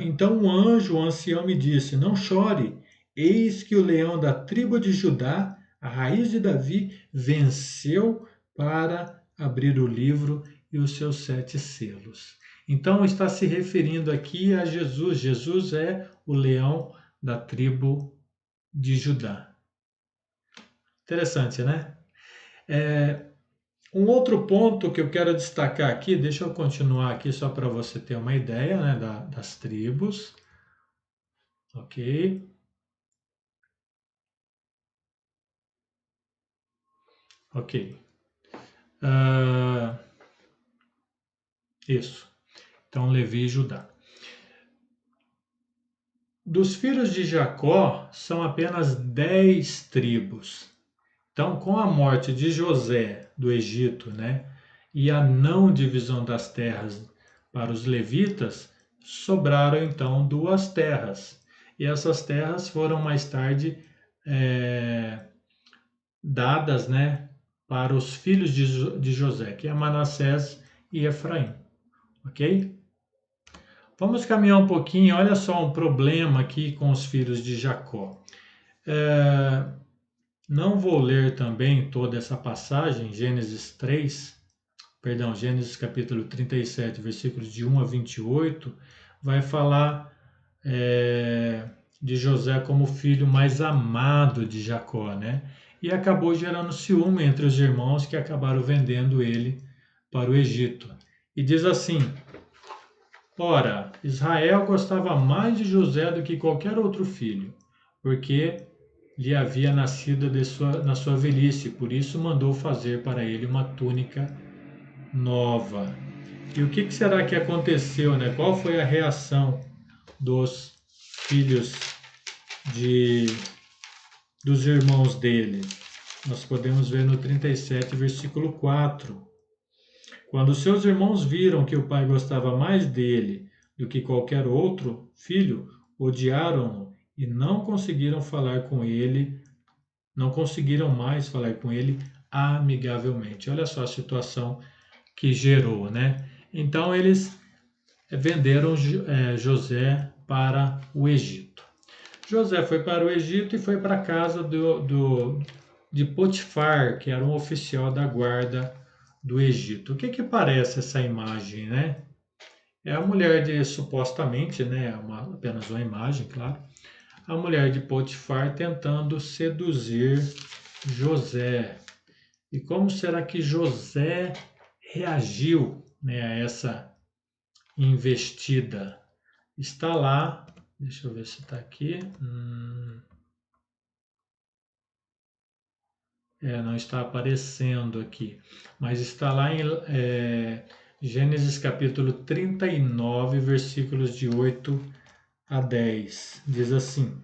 S1: Então o anjo, o ancião, me disse: Não chore, eis que o leão da tribo de Judá, a raiz de Davi, venceu para abrir o livro e os seus 7 selos. Então está se referindo aqui a Jesus. Jesus é o leão da tribo de Judá. Interessante, né? Um outro ponto que eu quero destacar aqui, deixa eu continuar aqui só para você ter uma ideia, né, das tribos. Ok? Ok. Ah, isso. Então, Levi e Judá. Dos filhos de Jacó, são apenas 10 tribos. Então, com a morte de José do Egito, né, e a não divisão das terras para os levitas, sobraram então 2 terras. E essas terras foram mais tarde dadas, né, para os filhos de José, que é Manassés e Efraim. Ok? Vamos caminhar um pouquinho. Olha só um problema aqui com os filhos de Jacó. Não vou ler também toda essa passagem, Gênesis capítulo 37, versículos de 1 a 28, vai falar de José como o filho mais amado de Jacó, né? E acabou gerando ciúme entre os irmãos que acabaram vendendo ele para o Egito. E diz assim: Ora, Israel gostava mais de José do que qualquer outro filho, porque lhe havia nascido na sua velhice, por isso mandou fazer para ele uma túnica nova. E o que será que aconteceu, né? Qual foi a reação dos filhos de, dos irmãos dele? Nós podemos ver no 37, versículo 4. Quando seus irmãos viram que o pai gostava mais dele do que qualquer outro filho, odiaram-no e não conseguiram mais falar com ele amigavelmente. Olha só a situação que gerou, né? Então eles venderam José para o Egito. José foi para o Egito e foi para a casa de Potifar, que era um oficial da guarda do Egito. O que parece essa imagem, né? É a mulher supostamente, né? Apenas uma imagem, claro. A mulher de Potifar tentando seduzir José. E como será que José reagiu, né, a essa investida? Está lá, deixa eu ver se está aqui. Não está aparecendo aqui, mas está lá em Gênesis capítulo 39, versículos de 8 a 10. Diz assim: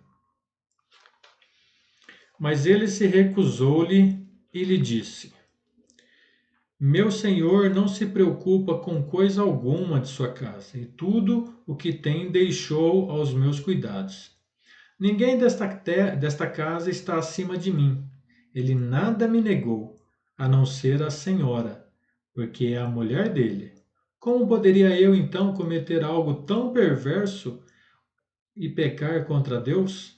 S1: Mas ele se recusou-lhe e lhe disse: Meu senhor não se preocupa com coisa alguma de sua casa, e tudo o que tem deixou aos meus cuidados. Ninguém desta casa está acima de mim. Ele nada me negou, a não ser a senhora, porque é a mulher dele. Como poderia eu então cometer algo tão perverso e pecar contra Deus?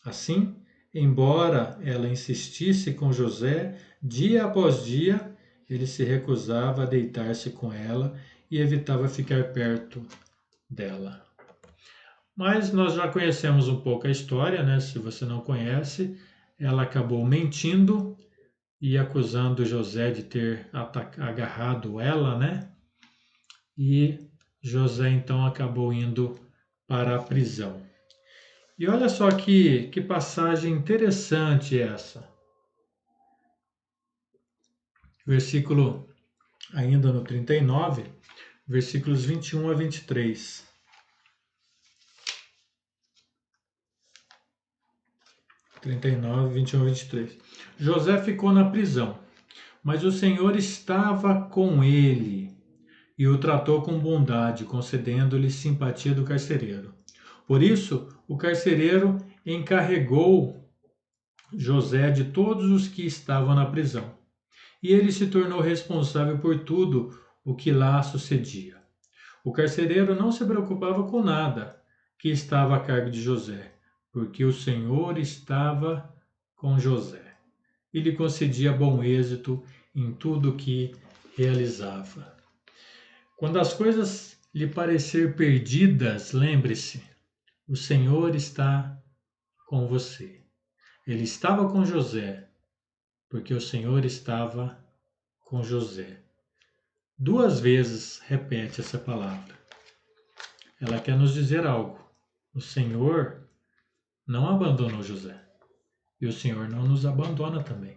S1: Assim, embora ela insistisse com José dia após dia, ele se recusava a deitar-se com ela e evitava ficar perto dela. Mas nós já conhecemos um pouco a história, né? Se você não conhece, ela acabou mentindo e acusando José de ter agarrado ela, né? E José então acabou indo para a prisão. E olha só que passagem interessante essa. Versículo ainda no 39, versículos 21 a 23. 39, 21 a 23. José ficou na prisão, mas o Senhor estava com ele e o tratou com bondade, concedendo-lhe simpatia do carcereiro. Por isso, o carcereiro encarregou José de todos os que estavam na prisão, e ele se tornou responsável por tudo o que lá sucedia. O carcereiro não se preocupava com nada que estava a cargo de José, porque o Senhor estava com José e lhe concedia bom êxito em tudo o que realizava. Quando as coisas lhe parecer perdidas, lembre-se, o Senhor está com você. Ele estava com José, porque o Senhor estava com José. 2 vezes repete essa palavra. Ela quer nos dizer algo. O Senhor não abandonou José. E o Senhor não nos abandona também.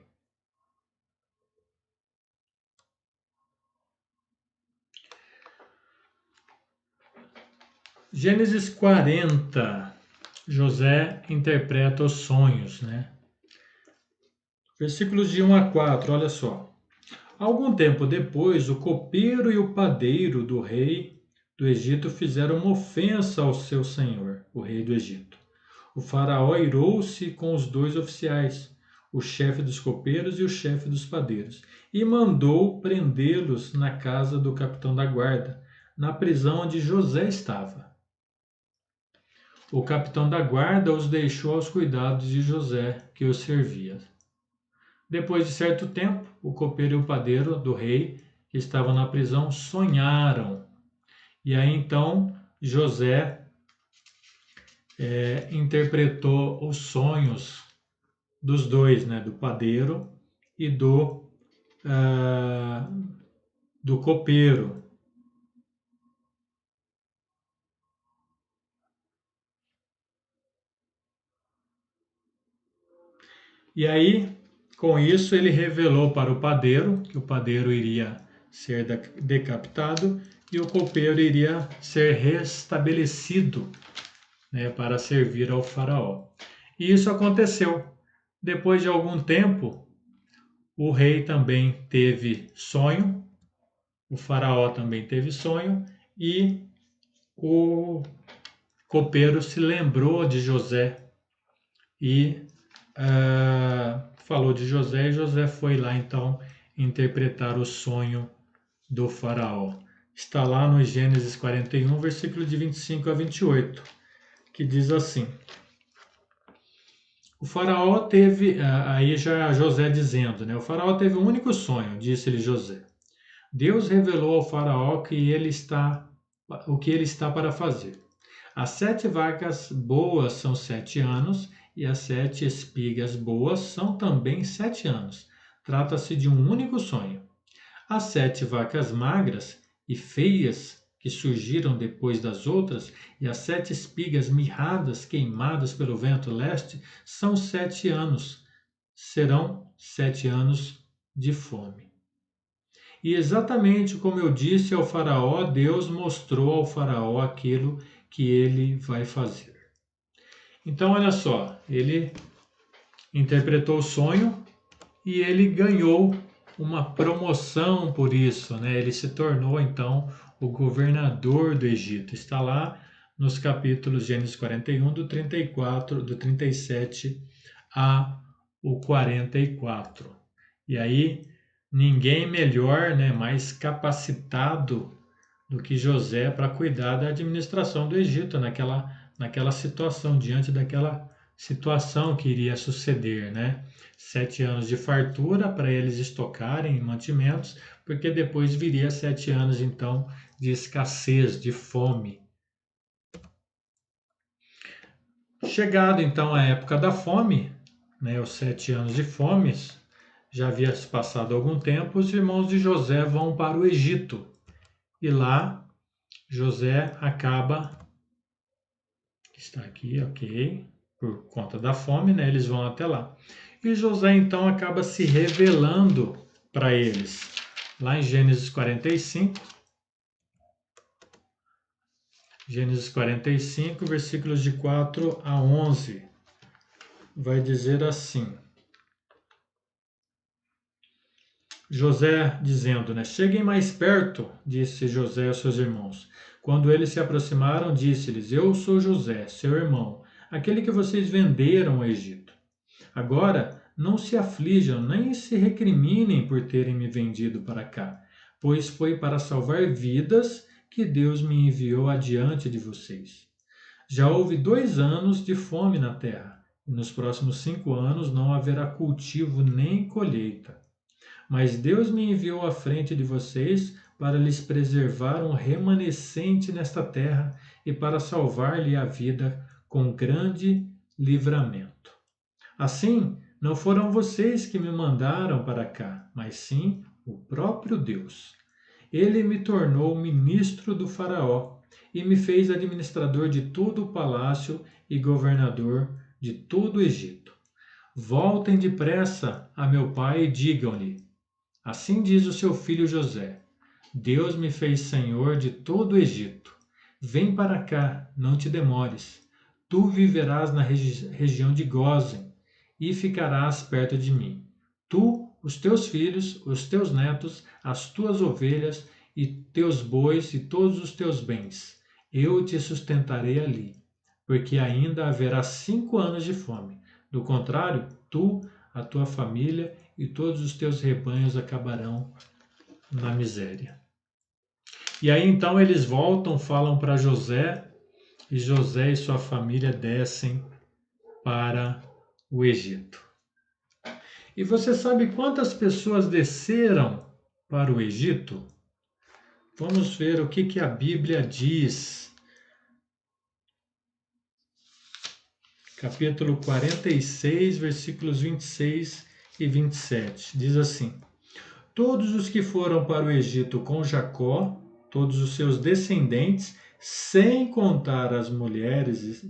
S1: Gênesis 40. José interpreta os sonhos, né? Versículos de 1 a 4, olha só. Algum tempo depois, o copeiro e o padeiro do rei do Egito fizeram uma ofensa ao seu senhor, o rei do Egito. O faraó irou-se com os 2 oficiais, o chefe dos copeiros e o chefe dos padeiros, e mandou prendê-los na casa do capitão da guarda, na prisão onde José estava. O capitão da guarda os deixou aos cuidados de José, que os servia. Depois de certo tempo, o copeiro e o padeiro do rei, que estavam na prisão, sonharam. E aí então José interpretou os sonhos dos dois, né, do padeiro e do copeiro. E aí, com isso, ele revelou para o padeiro que o padeiro iria ser decapitado e o copeiro iria ser restabelecido, né, para servir ao faraó. E isso aconteceu. Depois de algum tempo, o rei também teve sonho, o faraó também teve sonho e o copeiro se lembrou de José e falou de José, e José foi lá então interpretar o sonho do faraó. Está lá no Gênesis 41, versículo de 25 a 28, que diz assim: o faraó teve, aí já José dizendo, né? O faraó teve um único sonho, disse-lhe José. Deus revelou ao faraó o que ele está para fazer. As 7 vacas boas são 7 anos, e as 7 espigas boas são também 7 anos. Trata-se de um único sonho. As 7 vacas magras e feias que surgiram depois das outras, e as 7 espigas mirradas queimadas pelo vento leste, são 7 anos. Serão 7 anos de fome. E exatamente como eu disse ao faraó, Deus mostrou ao faraó aquilo que ele vai fazer. Então, olha só, ele interpretou o sonho e ele ganhou uma promoção por isso, né? Ele se tornou então o governador do Egito. Está lá nos capítulos Gênesis 41, do 34, do 37 a o 44. E aí, ninguém melhor, né, mais capacitado do que José para cuidar da administração do Egito naquela situação, diante daquela situação que iria suceder, né? 7 anos de fartura para eles estocarem mantimentos, porque depois viria 7 anos, então, de escassez, de fome. Chegado, então, a época da fome, né, os 7 anos de fome, já havia se passado algum tempo, os irmãos de José vão para o Egito. E lá, José acaba, está aqui, ok, por conta da fome, né? Eles vão até lá. E José então acaba se revelando para eles. Lá em Gênesis 45, versículos de 4 a 11, vai dizer assim: José dizendo, né? Cheguem mais perto, disse José aos seus irmãos. Quando eles se aproximaram, disse-lhes: Eu sou José, seu irmão, aquele que vocês venderam ao Egito. Agora, não se aflijam nem se recriminem por terem me vendido para cá, pois foi para salvar vidas que Deus me enviou adiante de vocês. Já houve 2 anos de fome na terra, e nos próximos 5 anos não haverá cultivo nem colheita. Mas Deus me enviou à frente de vocês para lhes preservar um remanescente nesta terra e para salvar-lhe a vida com grande livramento. Assim, não foram vocês que me mandaram para cá, mas sim o próprio Deus. Ele me tornou ministro do Faraó e me fez administrador de todo o palácio e governador de todo o Egito. Voltem depressa a meu pai e digam-lhe: Assim diz o seu filho José: Deus me fez senhor de todo o Egito. Vem para cá, não te demores. Tu viverás na região de Gósen e ficarás perto de mim. Tu, os teus filhos, os teus netos, as tuas ovelhas e teus bois e todos os teus bens. Eu te sustentarei ali, porque ainda haverá 5 anos de fome. Do contrário, tu, a tua família e todos os teus rebanhos acabarão na miséria. E aí então eles voltam, falam para José, e José e sua família descem para o Egito. E você sabe quantas pessoas desceram para o Egito? Vamos ver o que a Bíblia diz. Capítulo 46, versículos 26 e 27. Diz assim: Todos os que foram para o Egito com Jacó, todos os seus descendentes, sem contar as mulheres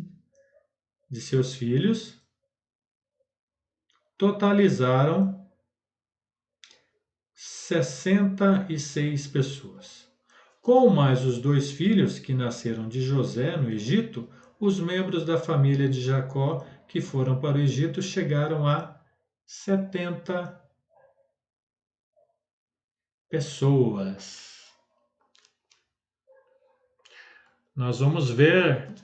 S1: de seus filhos, totalizaram 66 pessoas. Com mais os 2 filhos que nasceram de José no Egito, os membros da família de Jacó que foram para o Egito chegaram a 70 pessoas. Nós vamos ver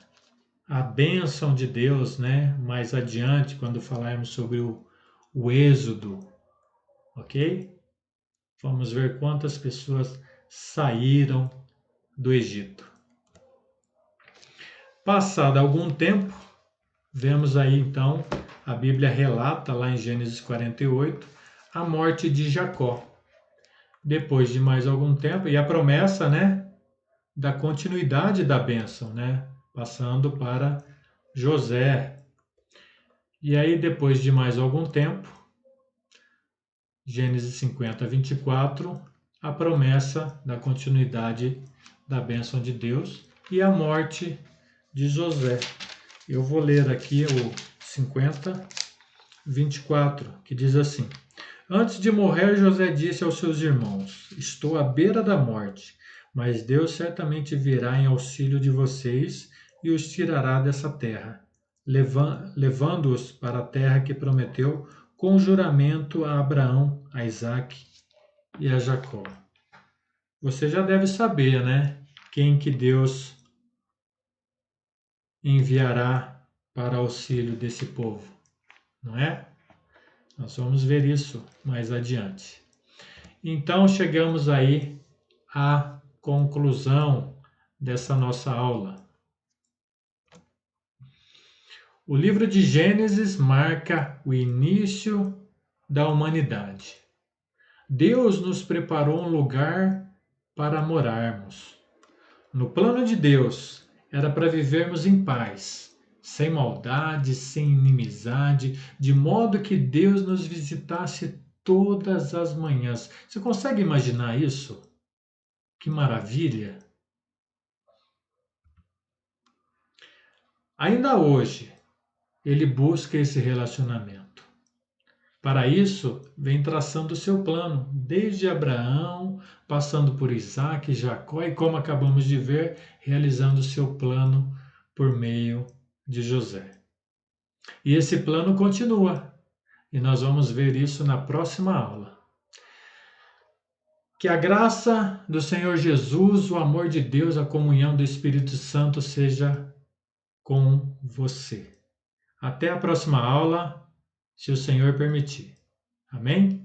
S1: a bênção de Deus, né, mais adiante, quando falarmos sobre o Êxodo, ok? Vamos ver quantas pessoas saíram do Egito. Passado algum tempo, vemos aí então, a Bíblia relata lá em Gênesis 48, a morte de Jacó. Depois de mais algum tempo, e a promessa, né, da continuidade da bênção, né, passando para José. E aí, depois de mais algum tempo, Gênesis 50, 24, a promessa da continuidade da bênção de Deus e a morte de José. Eu vou ler aqui o 50, 24, que diz assim: Antes de morrer, José disse aos seus irmãos: Estou à beira da morte, mas Deus certamente virá em auxílio de vocês e os tirará dessa terra, levando-os para a terra que prometeu com juramento a Abraão, a Isaque e a Jacó. Você já deve saber, né? Quem que Deus enviará para auxílio desse povo, não é? Nós vamos ver isso mais adiante. Então chegamos aí à conclusão dessa nossa aula. O livro de Gênesis marca o início da humanidade. Deus nos preparou um lugar para morarmos. No plano de Deus, era para vivermos em paz, sem maldade, sem inimizade, de modo que Deus nos visitasse todas as manhãs. Você consegue imaginar isso? Que maravilha! ainda hoje, ele busca esse relacionamento. Para isso, vem traçando o seu plano, desde Abraão, passando por Isaac, Jacó e, como acabamos de ver, realizando o seu plano por meio de José. E esse plano continua, e nós vamos ver isso na próxima aula. Que a graça do Senhor Jesus, o amor de Deus, a comunhão do Espírito Santo seja com você. Até a próxima aula, se o Senhor permitir. Amém?